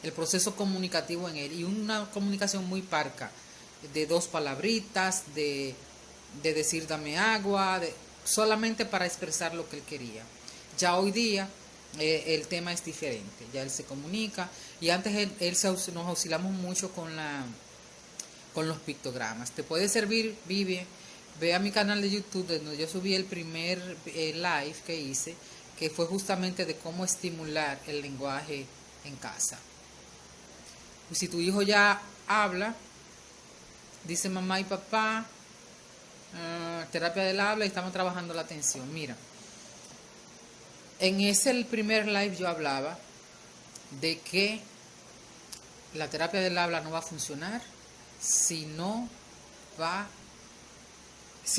el proceso comunicativo en él. Y una comunicación muy parca, de 2 palabritas, de decir dame agua, solamente para expresar lo que él quería. Ya hoy día el tema es diferente, ya él se comunica y antes nos auxiliamos mucho con los pictogramas. Te puede servir, Vivi, ve a mi canal de YouTube donde yo subí el primer live que hice, que fue justamente de cómo estimular el lenguaje en casa. Y si tu hijo ya habla, dice mamá y papá, terapia del habla y estamos trabajando la atención. Mira, en el primer live yo hablaba de que la terapia del habla no va a funcionar si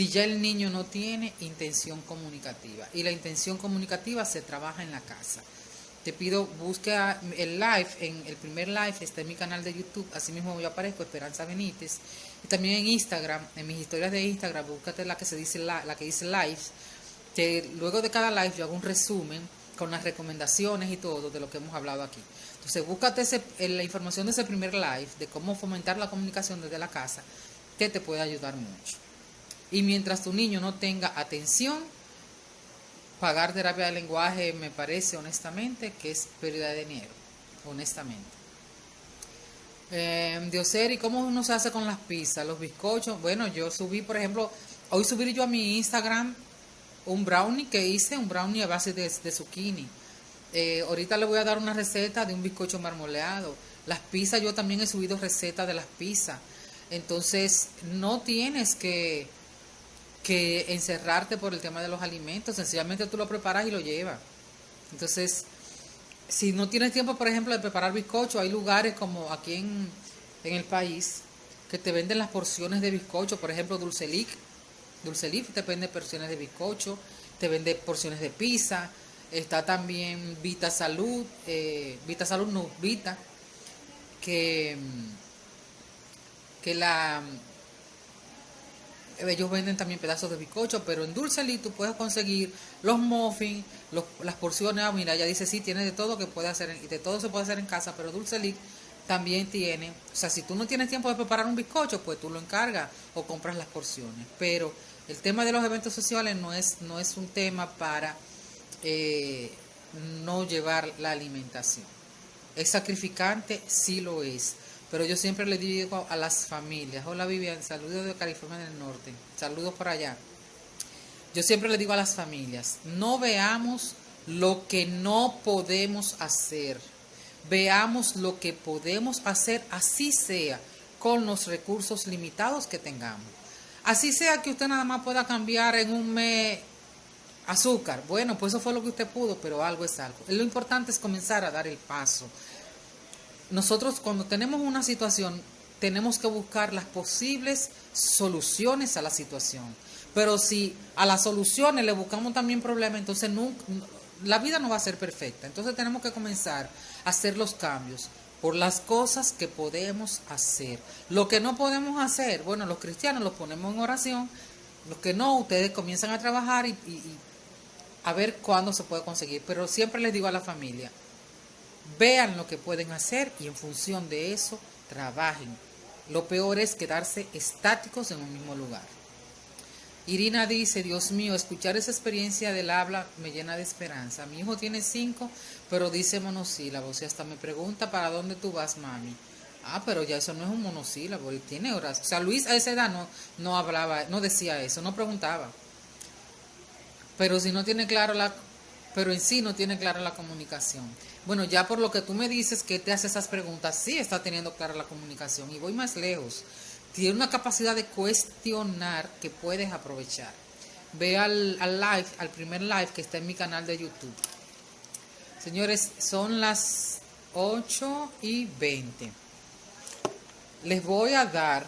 ya el niño no tiene intención comunicativa. Y la intención comunicativa se trabaja en la casa. Te pido, busca el live, en el primer live está en mi canal de YouTube, así mismo yo aparezco, Esperanza Benítez. Y también en Instagram, en mis historias de Instagram, búscate la que dice live, que luego de cada live yo hago un resumen con las recomendaciones y todo de lo que hemos hablado aquí. Entonces búscate la información de ese primer live, de cómo fomentar la comunicación desde la casa, que te puede ayudar mucho. Y mientras tu niño no tenga atención, pagar terapia de lenguaje me parece honestamente que es pérdida de dinero, honestamente. Dioseri, ¿cómo uno se hace con las pizzas, los bizcochos? Bueno, yo subí, por ejemplo, hoy subí yo a mi Instagram un brownie que hice, un brownie a base de zucchini. Ahorita le voy a dar una receta de un bizcocho marmoleado. Las pizzas, yo también he subido recetas de las pizzas. Entonces, no tienes que encerrarte por el tema de los alimentos, sencillamente tú lo preparas y lo llevas. Entonces, si no tienes tiempo, por ejemplo, de preparar bizcocho, hay lugares como aquí en el país que te venden las porciones de bizcocho, por ejemplo, Dulcelif te vende porciones de bizcocho, te vende porciones de pizza, está también Vita Salud, que que ellos venden también pedazos de bizcocho, pero en Dulce Elite tú puedes conseguir los muffins, las porciones. Mira, ella dice sí, tiene de todo que puede hacer, y de todo se puede hacer en casa, pero Dulce Elite también tiene, o sea, si tú no tienes tiempo de preparar un bizcocho, pues tú lo encargas o compras las porciones. Pero el tema de los eventos sociales no es un tema para no llevar la alimentación. Es sacrificante, sí lo es. Pero yo siempre le digo a las familias, hola Vivian, saludos de California del Norte, saludos por allá. Yo siempre le digo a las familias, no veamos lo que no podemos hacer, veamos lo que podemos hacer, así sea, con los recursos limitados que tengamos. Así sea que usted nada más pueda cambiar en un mes azúcar. Bueno, pues eso fue lo que usted pudo, pero algo es algo. Lo importante es comenzar a dar el paso. Nosotros cuando tenemos una situación tenemos que buscar las posibles soluciones a la situación. Pero si a las soluciones le buscamos también problemas, entonces la vida no va a ser perfecta. Entonces tenemos que comenzar a hacer los cambios por las cosas que podemos hacer. Lo que no podemos hacer, bueno, los cristianos los ponemos en oración. Los que no, ustedes comienzan a trabajar y a ver cuándo se puede conseguir. Pero siempre les digo a la familia, vean lo que pueden hacer y en función de eso trabajen. Lo peor es quedarse estáticos en un mismo lugar. Irina dice, Dios mío, escuchar esa experiencia del habla me llena de esperanza. Mi hijo tiene 5, pero dice monosílabos y hasta me pregunta, ¿para dónde tú vas, mami? Ah, pero ya eso no es un monosílabo, él tiene horas. O sea, Luis a esa edad no hablaba, no decía eso, no preguntaba. Pero si no tiene claro pero en sí no tiene clara la comunicación. Bueno, ya por lo que tú me dices que te hace esas preguntas, sí está teniendo clara la comunicación. Y voy más lejos. Tiene una capacidad de cuestionar que puedes aprovechar. Ve al live, al primer live que está en mi canal de YouTube. Señores, son las 8:20. Les voy a dar,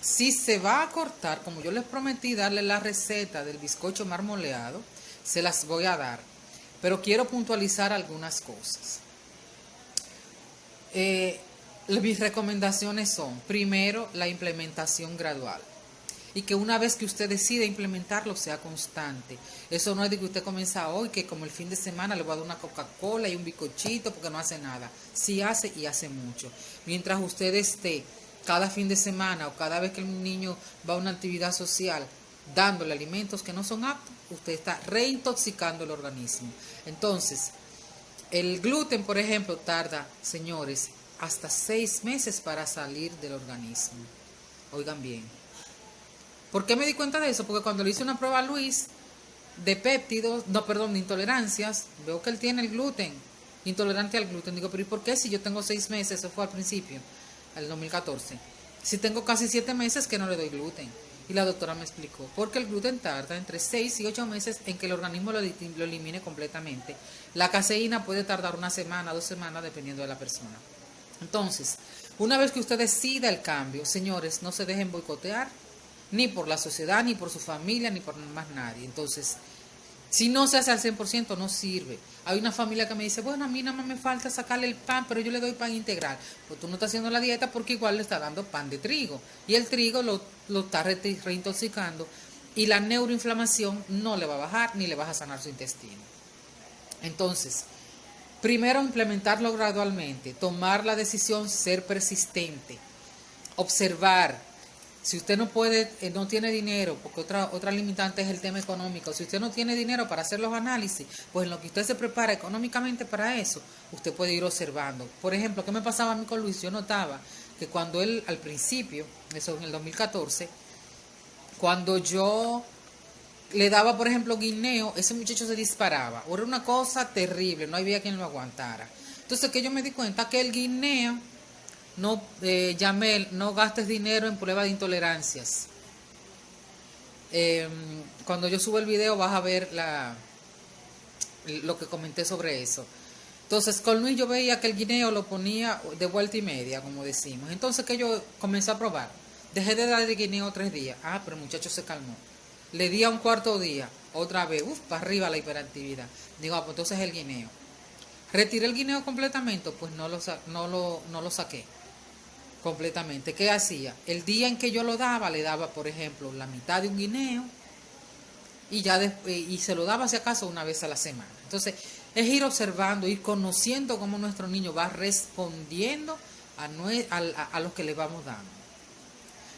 si se va a cortar, como yo les prometí darle la receta del bizcocho marmoleado, se las voy a dar. Pero quiero puntualizar algunas cosas. Mis recomendaciones son, primero, la implementación gradual. Y que una vez que usted decida implementarlo, sea constante. Eso no es de que usted comienza hoy, que como el fin de semana le voy a dar una Coca-Cola y un bizcochito porque no hace nada. Sí hace y hace mucho. Mientras usted esté cada fin de semana o cada vez que el niño va a una actividad social dándole alimentos que no son aptos, usted está reintoxicando el organismo. Entonces, el gluten, por ejemplo, tarda, señores, hasta 6 meses para salir del organismo. Oigan bien. ¿Por qué me di cuenta de eso? Porque cuando le hice una prueba a Luis de péptidos, de intolerancias, veo que él tiene el gluten, intolerante al gluten. Digo, pero ¿y por qué si yo tengo 6 meses? Eso fue al principio, al 2014. Si tengo casi 7 meses que no le doy gluten. Y la doctora me explicó, porque el gluten tarda entre 6 y 8 meses en que el organismo lo elimine completamente. La caseína puede tardar 1 semana, 2 semanas, dependiendo de la persona. Entonces, una vez que usted decida el cambio, señores, no se dejen boicotear, ni por la sociedad, ni por su familia, ni por más nadie. Entonces, si no se hace al 100%, no sirve. Hay una familia que me dice, bueno, a mí nada más me falta sacarle el pan, pero yo le doy pan integral. Pues tú no estás haciendo la dieta porque igual le está dando pan de trigo. Y el trigo lo está reintoxicando. Y la neuroinflamación no le va a bajar, ni le vas a sanar su intestino. Entonces, primero implementarlo gradualmente. Tomar la decisión, ser persistente. Observar. Si usted no puede, no tiene dinero, porque otra limitante es el tema económico. Si usted no tiene dinero para hacer los análisis, pues en lo que usted se prepara económicamente para eso, usted puede ir observando. Por ejemplo, ¿qué me pasaba a mí con Luis? Yo notaba que cuando él, al principio, eso en el 2014, cuando yo le daba, por ejemplo, guineo, ese muchacho se disparaba. Era una cosa terrible, no había quien lo aguantara. Entonces, que yo me di cuenta que el guineo, no, Yamel, no gastes dinero en pruebas de intolerancias. Cuando yo subo el video vas a ver lo que comenté sobre eso. Entonces con Luis yo veía que el guineo lo ponía de vuelta y media, como decimos. Entonces que yo comencé a probar. Dejé de darle guineo 3 días. Ah, pero el muchacho se calmó. Le di a un cuarto día, otra vez, para arriba la hiperactividad. Digo, pues entonces el guineo. Retiré el guineo completamente, pues no lo saqué. completamente. ¿Qué hacía? El día en que yo lo daba, le daba, por ejemplo, la mitad de un guineo y ya y se lo daba si acaso una vez a la semana. Entonces, es ir observando, ir conociendo cómo nuestro niño va respondiendo a lo que le vamos dando.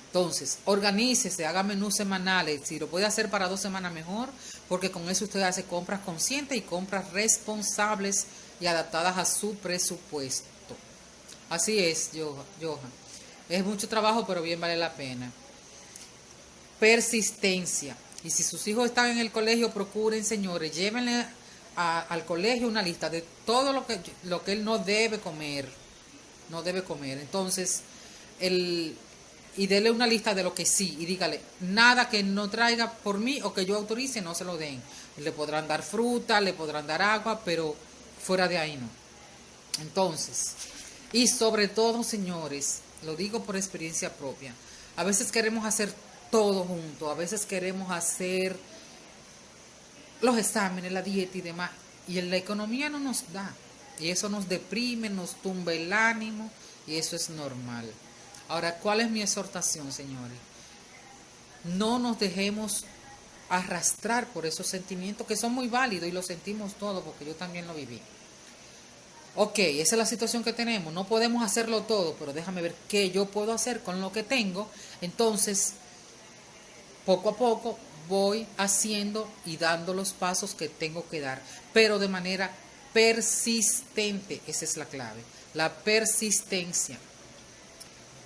Entonces, organícese, haga menús semanales. Si lo puede hacer para 2 semanas, mejor, porque con eso usted hace compras conscientes y compras responsables y adaptadas a su presupuesto. Así es, Johan. Es mucho trabajo, pero bien vale la pena. Persistencia. Y si sus hijos están en el colegio, procuren, señores, llévenle al colegio una lista de todo lo que él no debe comer. No debe comer. Entonces, y dele una lista de lo que sí. Y dígale, nada que no traiga por mí o que yo autorice, no se lo den. Le podrán dar fruta, le podrán dar agua, pero fuera de ahí no. Entonces, y sobre todo, señores, lo digo por experiencia propia, a veces queremos hacer todo junto, a veces queremos hacer los exámenes, la dieta y demás, y la economía no nos da, y eso nos deprime, nos tumba el ánimo, y eso es normal. Ahora, ¿cuál es mi exhortación, señores? No nos dejemos arrastrar por esos sentimientos que son muy válidos y los sentimos todos, porque yo también lo viví. Ok, esa es la situación que tenemos, no podemos hacerlo todo, pero déjame ver qué yo puedo hacer con lo que tengo. Entonces, poco a poco voy haciendo y dando los pasos que tengo que dar, pero de manera persistente. Esa es la clave, la persistencia.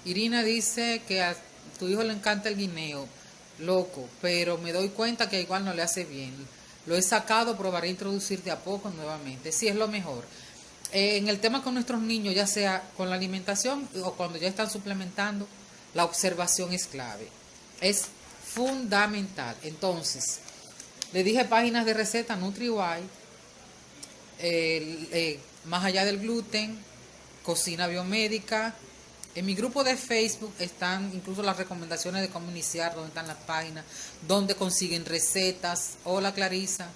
Irina dice que a tu hijo le encanta el guineo, loco, pero me doy cuenta que igual no le hace bien. Lo he sacado, probaré introducir de a poco nuevamente. Sí, es lo mejor. En el tema con nuestros niños, ya sea con la alimentación o cuando ya están suplementando, la observación es clave. Es fundamental. Entonces, le dije páginas de receta NutriWise, más allá del gluten, cocina biomédica. En mi grupo de Facebook están incluso las recomendaciones de cómo iniciar, donde están las páginas, donde consiguen recetas. Hola Clarisa,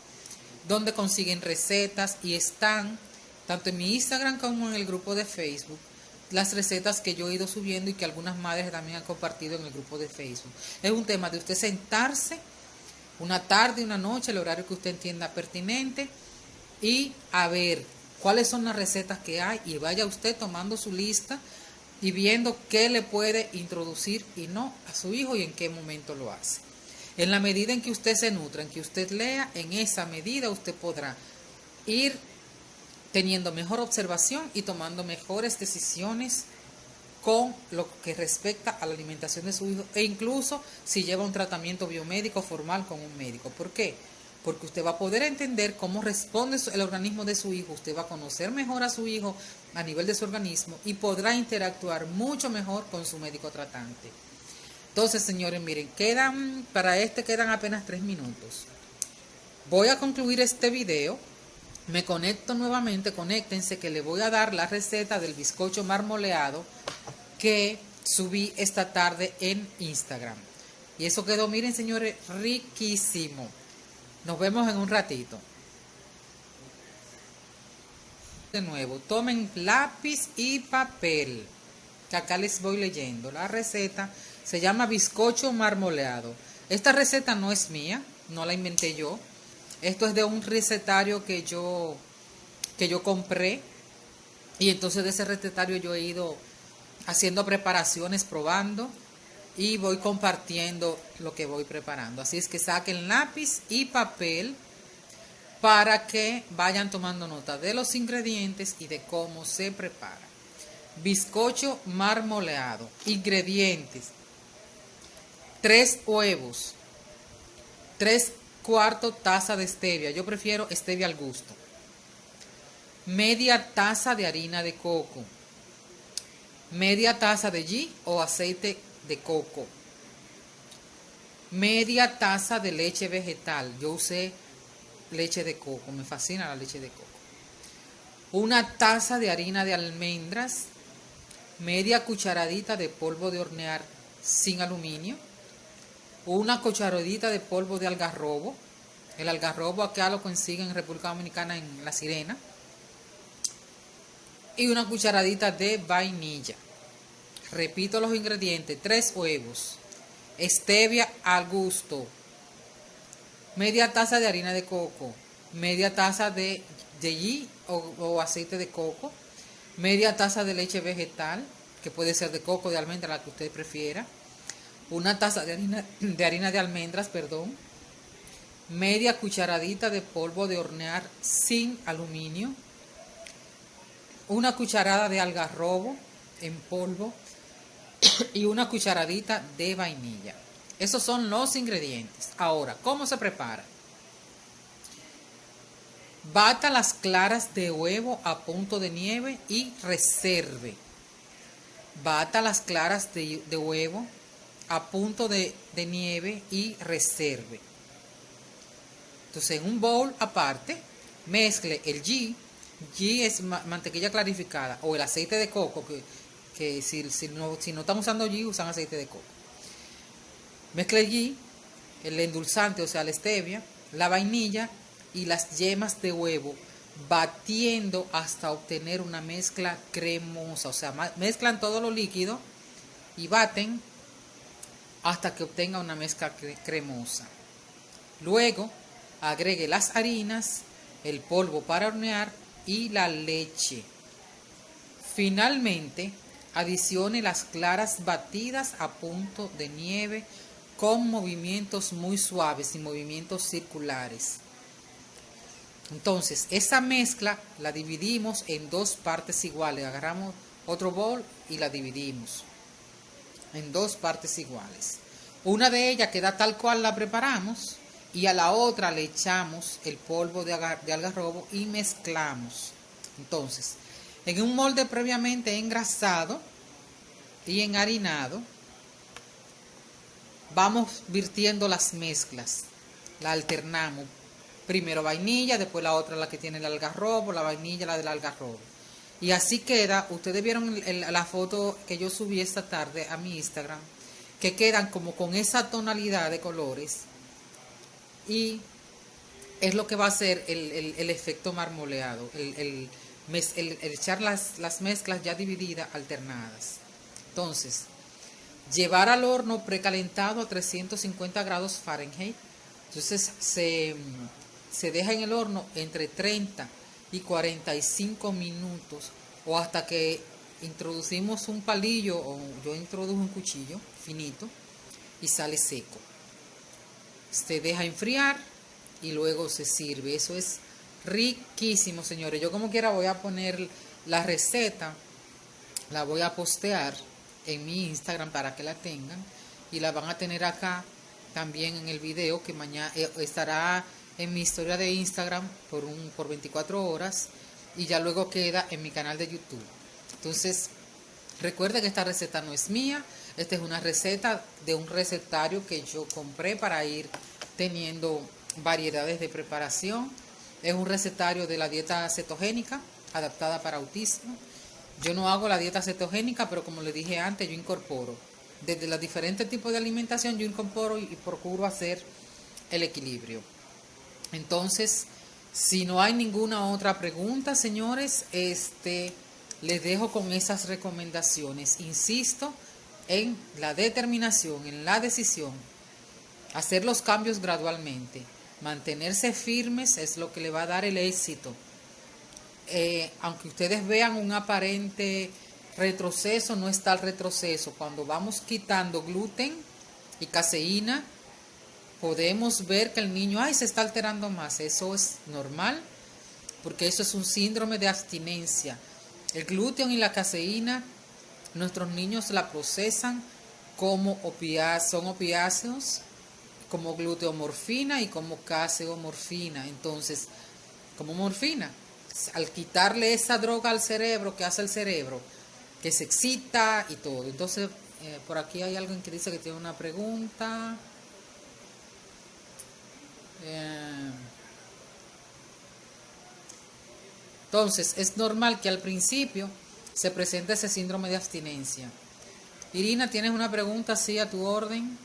donde consiguen recetas y están tanto en mi Instagram como en el grupo de Facebook las recetas que yo he ido subiendo y que algunas madres también han compartido en el grupo de Facebook. Es un tema de usted sentarse una tarde, una noche, el horario que usted entienda pertinente y a ver cuáles son las recetas que hay y vaya usted tomando su lista y viendo qué le puede introducir y no a su hijo y en qué momento lo hace. En la medida en que usted se nutra, en que usted lea, en esa medida usted podrá ir teniendo mejor observación y tomando mejores decisiones con lo que respecta a la alimentación de su hijo e incluso si lleva un tratamiento biomédico formal con un médico. ¿Por qué? Porque usted va a poder entender cómo responde el organismo de su hijo, usted va a conocer mejor a su hijo a nivel de su organismo y podrá interactuar mucho mejor con su médico tratante. Entonces, señores, miren, quedan apenas 3 minutos. Voy a concluir este video. Me conecto nuevamente, conéctense que le voy a dar la receta del bizcocho marmoleado que subí esta tarde en Instagram. Y eso quedó, miren señores, riquísimo. Nos vemos en un ratito. De nuevo, tomen lápiz y papel, que acá les voy leyendo. La receta se llama bizcocho marmoleado. Esta receta no es mía, no la inventé yo. Esto es de un recetario que yo compré y entonces de ese recetario yo he ido haciendo preparaciones, probando y voy compartiendo lo que voy preparando. Así es que saquen lápiz y papel para que vayan tomando nota de los ingredientes y de cómo se prepara. Bizcocho marmoleado. Ingredientes: 3 huevos, 3/4 taza de stevia, yo prefiero stevia al gusto, media taza de harina de coco, media taza de ghee o aceite de coco, media taza de leche vegetal, yo usé leche de coco, me fascina la leche de coco, una taza de harina de almendras, media cucharadita de polvo de hornear sin aluminio, una cucharadita de polvo de algarrobo. El algarrobo acá lo consiguen en República Dominicana en La Sirena. Y una cucharadita de vainilla. Repito los ingredientes: 3 huevos, stevia al gusto, media taza de harina de coco, media taza de ghee o aceite de coco, media taza de leche vegetal, que puede ser de coco, de almendra, la que usted prefiera, una taza de harina de almendras, perdón, media cucharadita de polvo de hornear sin aluminio, una cucharada de algarrobo en polvo y una cucharadita de vainilla. Esos son los ingredientes. Ahora, ¿cómo se prepara? Bata las claras de huevo a punto de nieve y reserve. Bata las claras de huevo a punto de nieve y reserve. Entonces, en un bowl aparte, mezcle el ghee. Ghee es mantequilla clarificada o el aceite de coco, que si no están usando ghee, usan aceite de coco. Mezcle el ghee, el endulzante, o sea, la stevia, la vainilla y las yemas de huevo, batiendo hasta obtener una mezcla cremosa. O sea, mezclan todo lo líquido y baten hasta que obtenga una mezcla cremosa. Luego, agregue las harinas, el polvo para hornear y la leche. Finalmente, adicione las claras batidas a punto de nieve con movimientos muy suaves y movimientos circulares. Entonces, esa mezcla la dividimos en 2 partes iguales. Agarramos otro bol y la dividimos en 2 partes iguales. Una de ellas queda tal cual la preparamos y a la otra le echamos el polvo de algarrobo y mezclamos. Entonces, en un molde previamente engrasado y enharinado, vamos virtiendo las mezclas, la alternamos. Primero vainilla, después la otra la que tiene el algarrobo, la vainilla la del algarrobo. Y así queda. Ustedes vieron la foto que yo subí esta tarde a mi Instagram, que quedan como con esa tonalidad de colores. Y es lo que va a hacer el efecto marmoleado, el echar las mezclas ya divididas, alternadas. Entonces, llevar al horno precalentado a 350 grados Fahrenheit. Entonces se deja en el horno entre 30 y 45 minutos o hasta que introducimos un palillo o yo introduzco un cuchillo finito y sale seco. Se deja enfriar y luego se sirve. Eso es riquísimo, señores. Yo como quiera voy a poner la receta, la voy a postear en mi Instagram para que la tengan y la van a tener acá también en el video que mañana estará en mi historia de Instagram por 24 horas y ya luego queda en mi canal de YouTube. Entonces, recuerden que esta receta no es mía, esta es una receta de un recetario que yo compré para ir teniendo variedades de preparación. Es un recetario de la dieta cetogénica adaptada para autismo. Yo no hago la dieta cetogénica, pero como les dije antes, yo incorporo. Desde los diferentes tipos de alimentación, yo incorporo y procuro hacer el equilibrio. Entonces, si no hay ninguna otra pregunta, señores, les dejo con esas recomendaciones. Insisto en la determinación, en la decisión, hacer los cambios gradualmente, mantenerse firmes es lo que le va a dar el éxito. Aunque ustedes vean un aparente retroceso, no está el retroceso. Cuando vamos quitando gluten y caseína, podemos ver que el niño se está alterando más. Eso es normal, porque eso es un síndrome de abstinencia. El gluten y la caseína, nuestros niños la procesan como son opiáceos, como gluteomorfina y como caseomorfina. Entonces, como morfina, al quitarle esa droga al cerebro, ¿qué hace el cerebro? Que se excita y todo. Entonces, por aquí hay alguien que dice que tiene una pregunta. Entonces, es normal que al principio se presente ese síndrome de abstinencia. Irina, ¿tienes una pregunta? Sí, a tu orden.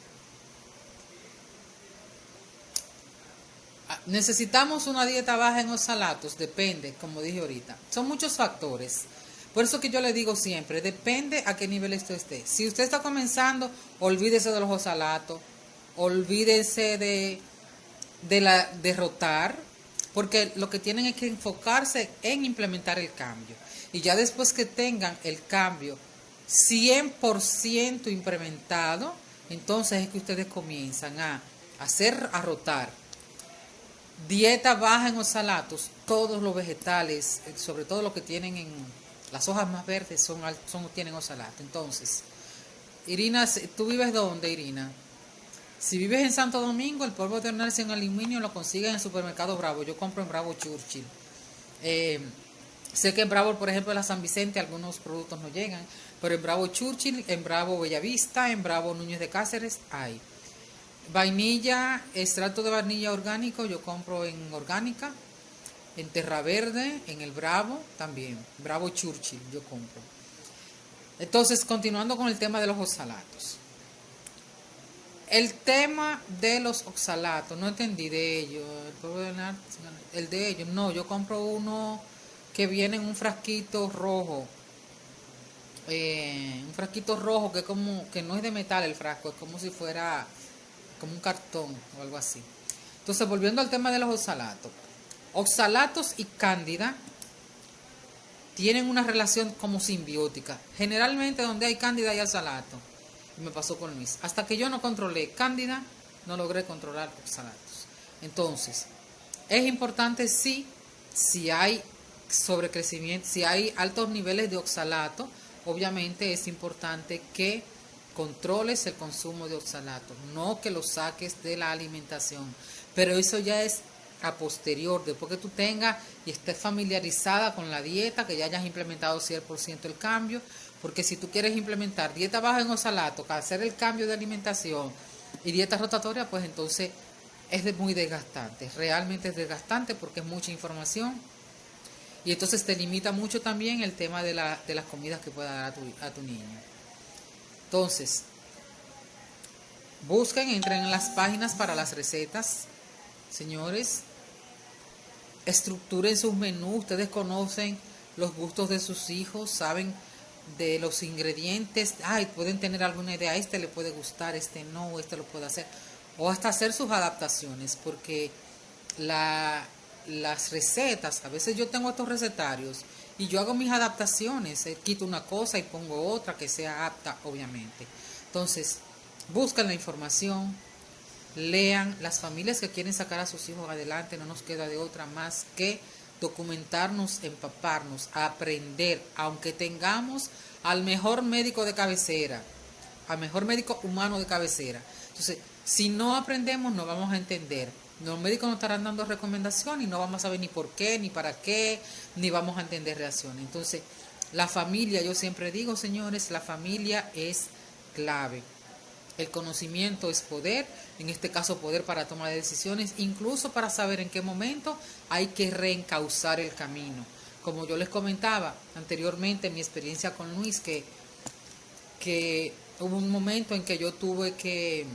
¿Necesitamos una dieta baja en oxalatos? Depende, como dije ahorita. Son muchos factores. Por eso que yo le digo siempre, depende a qué nivel esto esté. Si usted está comenzando, olvídese de los oxalatos, olvídese de rotar, porque lo que tienen es que enfocarse en implementar el cambio. Y ya después que tengan el cambio 100% implementado, entonces es que ustedes comienzan a rotar. Dieta baja en oxalatos, todos los vegetales, sobre todo los que tienen en las hojas más verdes, tienen oxalato. Entonces, Irina, ¿tú vives dónde, Irina? Si vives en Santo Domingo, el polvo de hornearse en aluminio lo consigues en el supermercado Bravo. Yo compro en Bravo Churchill. Sé que en Bravo, por ejemplo, en la San Vicente, algunos productos no llegan, pero en Bravo Churchill, en Bravo Bellavista, en Bravo Núñez de Cáceres, hay. Vainilla, extracto de vainilla orgánico, yo compro en Orgánica, en Terra Verde, en el Bravo también, Bravo Churchill yo compro. Entonces, continuando con el tema de los oxalatos. El tema de los oxalatos, no entendí de ellos, el de ellos, no, yo compro uno que viene en un frasquito rojo, que como que no es de metal el frasco, es como si fuera como un cartón o algo así. Entonces, volviendo al tema de los oxalatos. Oxalatos y cándida tienen una relación como simbiótica. Generalmente donde hay cándida hay oxalato. Y me pasó con Luis. Hasta que yo no controlé cándida, no logré controlar oxalatos. Entonces, es importante si hay sobrecrecimiento, si hay altos niveles de oxalato, obviamente es importante que controles el consumo de oxalato, no que lo saques de la alimentación. Pero eso ya es a posterior, después que tú tengas y estés familiarizada con la dieta, que ya hayas implementado 100% el cambio, porque si tú quieres implementar dieta baja en oxalato, hacer el cambio de alimentación y dieta rotatoria, pues entonces es muy desgastante, realmente es desgastante porque es mucha información y entonces te limita mucho también el tema de las comidas que pueda dar a tu niño. Entonces, entren en las páginas para las recetas, señores, estructuren sus menús, ustedes conocen los gustos de sus hijos, saben de los ingredientes, pueden tener alguna idea, este le puede gustar, este no, este lo puede hacer, o hasta hacer sus adaptaciones, porque las recetas, a veces yo tengo estos recetarios y yo hago mis adaptaciones, quito una cosa y pongo otra que sea apta, obviamente. Entonces, buscan la información, lean. Las familias que quieren sacar a sus hijos adelante, no nos queda de otra más que documentarnos, empaparnos, aprender, aunque tengamos al mejor médico de cabecera, al mejor médico humano de cabecera. Entonces, si no aprendemos, no vamos a entender. Los médicos nos estarán dando recomendaciones y no vamos a saber ni por qué, ni para qué, ni vamos a entender reacciones. Entonces, la familia, yo siempre digo, señores, la familia es clave. El conocimiento es poder, en este caso poder para tomar decisiones, incluso para saber en qué momento hay que reencauzar el camino. Como yo les comentaba anteriormente en mi experiencia con Luis, que hubo un momento en que yo tuve que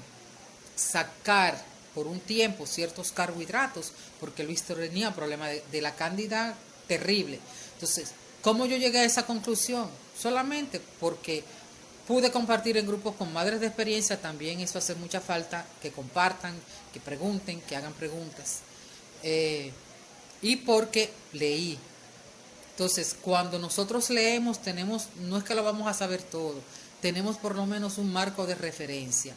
sacar por un tiempo ciertos carbohidratos, porque Luis tenía problema de la cándida terrible. Entonces, ¿cómo yo llegué a esa conclusión? Solamente porque pude compartir en grupos con madres de experiencia, también eso hace mucha falta, que compartan, que pregunten, que hagan preguntas. Y porque leí. Entonces, cuando nosotros leemos, no es que lo vamos a saber todo, tenemos por lo menos un marco de referencia.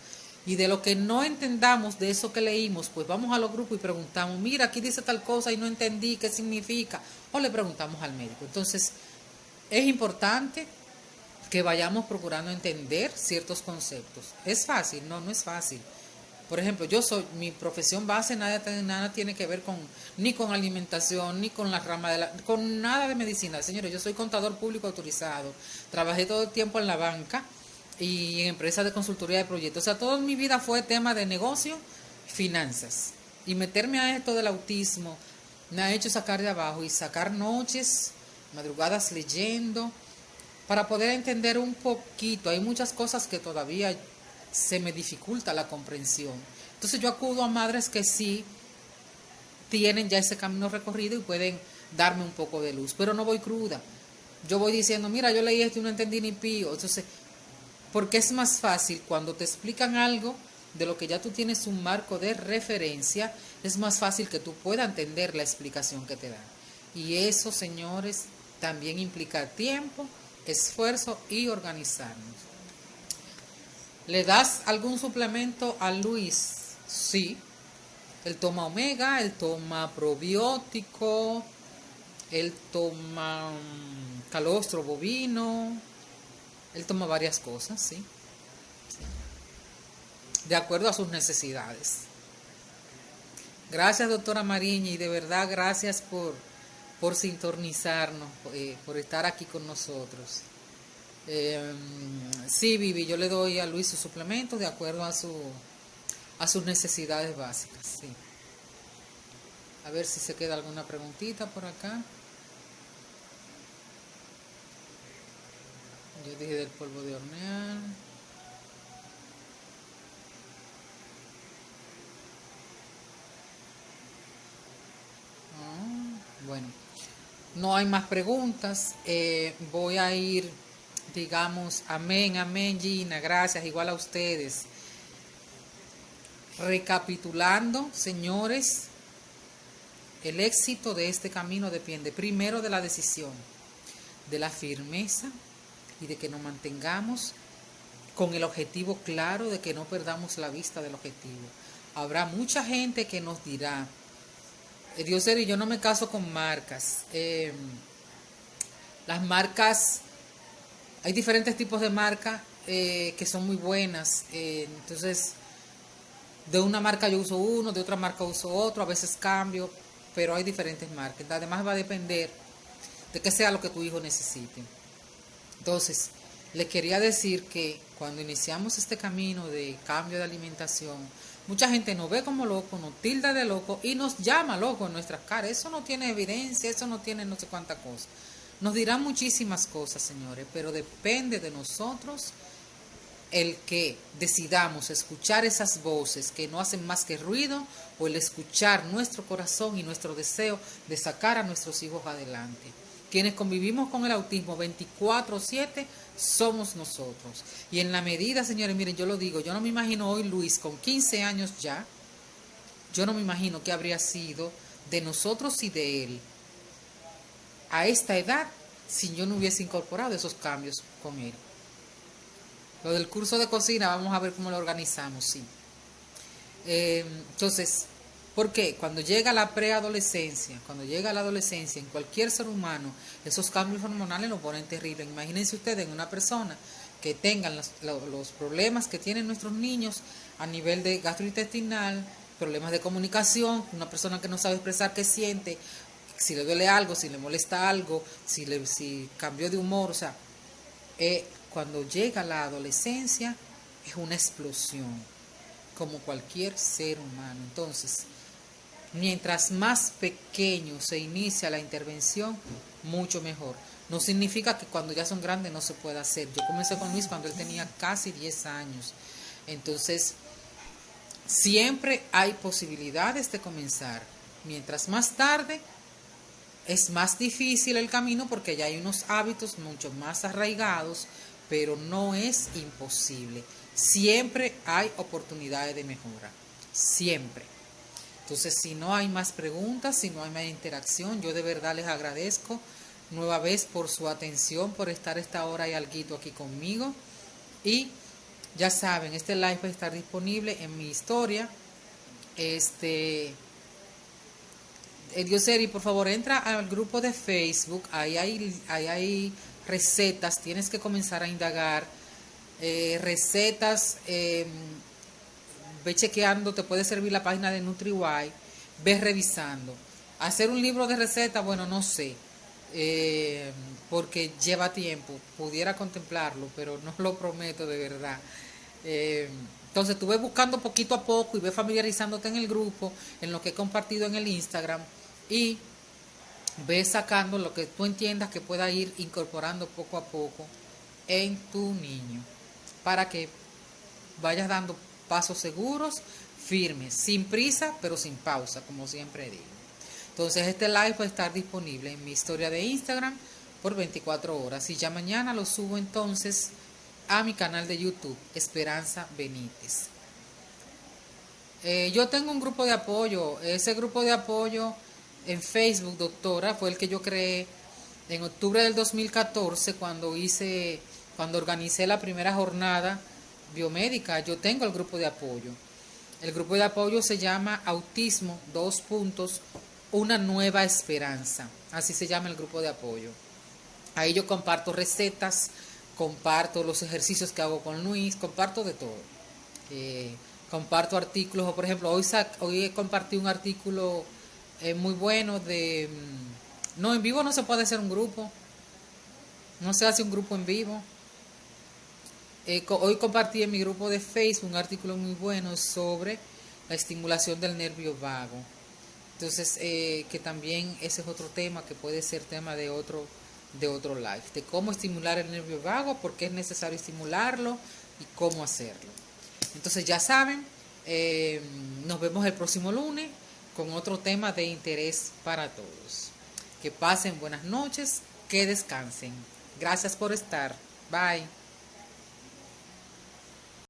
Y de lo que no entendamos de eso que leímos, pues vamos a los grupos y preguntamos, mira, aquí dice tal cosa y no entendí qué significa, o le preguntamos al médico. Entonces, es importante que vayamos procurando entender ciertos conceptos. ¿Es fácil? No, no es fácil. Por ejemplo, mi profesión base nada tiene que ver ni con alimentación, ni con la rama con nada de medicina. Señores, yo soy contador público autorizado. Trabajé todo el tiempo en la banca y en empresas de consultoría de proyectos. O sea, toda mi vida fue tema de negocio, finanzas. Y meterme a esto del autismo me ha hecho sacar de abajo y sacar noches, madrugadas leyendo, para poder entender un poquito. Hay muchas cosas que todavía se me dificulta la comprensión. Entonces yo acudo a madres que sí tienen ya ese camino recorrido y pueden darme un poco de luz, pero no voy cruda. yo voy diciendo, mira, yo leí esto y no entendí ni pío. Entonces, porque es más fácil cuando te explican algo de lo que ya tú tienes un marco de referencia, es más fácil que tú puedas entender la explicación que te dan. Y eso, señores, también implica tiempo, esfuerzo y organizarnos. ¿Le das algún suplemento a Luis? Sí. Él toma omega, él toma probiótico, él toma calostro bovino, él toma varias cosas, sí. De acuerdo a sus necesidades. Gracias, doctora Mariña, y de verdad gracias por sintonizarnos, por estar aquí con nosotros. Sí, Vivi, yo le doy a Luis sus suplementos de acuerdo a sus necesidades básicas, sí. A ver si se queda alguna preguntita por acá. Yo dije del polvo de hornear. Bueno, no hay más preguntas. Voy a ir, digamos, amén, amén, Gina, gracias, igual a ustedes. Recapitulando, señores, el éxito de este camino depende primero de la decisión, de la firmeza y de que nos mantengamos con el objetivo claro, de que no perdamos la vista del objetivo. Habrá mucha gente que nos dirá, Dios y yo no me caso con marcas. Las marcas, hay diferentes tipos de marcas que son muy buenas. Entonces, de una marca yo uso uno, de otra marca uso otro, a veces cambio, pero hay diferentes marcas. Además va a depender de que sea lo que tu hijo necesite. Entonces, le quería decir que cuando iniciamos este camino de cambio de alimentación, mucha gente nos ve como loco, nos tilda de loco y nos llama loco en nuestras caras. Eso no tiene evidencia, eso no tiene no sé cuánta cosa. Nos dirán muchísimas cosas, señores, pero depende de nosotros el que decidamos escuchar esas voces que no hacen más que ruido, o el escuchar nuestro corazón y nuestro deseo de sacar a nuestros hijos adelante. Quienes convivimos con el autismo 24/7 somos nosotros. Y en la medida, señores, miren, yo lo digo, yo no me imagino hoy Luis con 15 años ya, yo no me imagino qué habría sido de nosotros y de él a esta edad si yo no hubiese incorporado esos cambios con él. Lo del curso de cocina, vamos a ver cómo lo organizamos, sí. Entonces, ¿por qué? Cuando llega la preadolescencia, cuando llega la adolescencia, en cualquier ser humano, esos cambios hormonales lo ponen terrible. Imagínense ustedes en una persona que tengan los problemas que tienen nuestros niños a nivel de gastrointestinal, problemas de comunicación, una persona que no sabe expresar qué siente, si le duele algo, si le molesta algo, si cambió de humor, o sea, cuando llega la adolescencia es una explosión, como cualquier ser humano. Entonces, mientras más pequeño se inicia la intervención, mucho mejor. No significa que cuando ya son grandes no se pueda hacer. Yo comencé con Luis cuando él tenía casi 10 años. Entonces, siempre hay posibilidades de comenzar. Mientras más tarde, es más difícil el camino porque ya hay unos hábitos mucho más arraigados, pero no es imposible. Siempre hay oportunidades de mejora, siempre. Entonces, si no hay más preguntas, si no hay más interacción, yo de verdad les agradezco nueva vez por su atención, por estar esta hora y alguito aquí conmigo. Y ya saben, este live va a estar disponible en mi historia. Dioseri, por favor, entra al grupo de Facebook, ahí hay recetas, tienes que comenzar a indagar recetas, ve chequeando, te puede servir la página de NutriWise, ves revisando. Hacer un libro de recetas, bueno, no sé, porque lleva tiempo, pudiera contemplarlo, pero no lo prometo de verdad. Entonces tú ves buscando poquito a poco y ves familiarizándote en el grupo, en lo que he compartido en el Instagram, y ves sacando lo que tú entiendas que pueda ir incorporando poco a poco en tu niño, para que vayas dando pasos seguros, firmes, sin prisa, pero sin pausa, como siempre digo. Entonces este live va a estar disponible en mi historia de Instagram, por 24 horas. Y ya mañana lo subo entonces a mi canal de YouTube, Esperanza Benítez. Yo tengo un grupo de apoyo. Ese grupo de apoyo en Facebook, doctora, fue el que yo creé en octubre del 2014 cuando organicé la primera jornada biomédica. Yo tengo el grupo de apoyo. El grupo de apoyo se llama Autismo, una nueva esperanza. Así se llama el grupo de apoyo. Ahí yo comparto recetas, comparto los ejercicios que hago con Luis, comparto de todo. Comparto artículos, o por ejemplo, hoy compartí un artículo muy bueno de... No, en vivo no se puede hacer un grupo, no se hace un grupo en vivo. Hoy compartí en mi grupo de Facebook un artículo muy bueno sobre la estimulación del nervio vago. Entonces, que también ese es otro tema que puede ser tema de otro live, de cómo estimular el nervio vago, por qué es necesario estimularlo y cómo hacerlo. Entonces ya saben, nos vemos el próximo lunes con otro tema de interés para todos. Que pasen buenas noches, que descansen. Gracias por estar. Bye.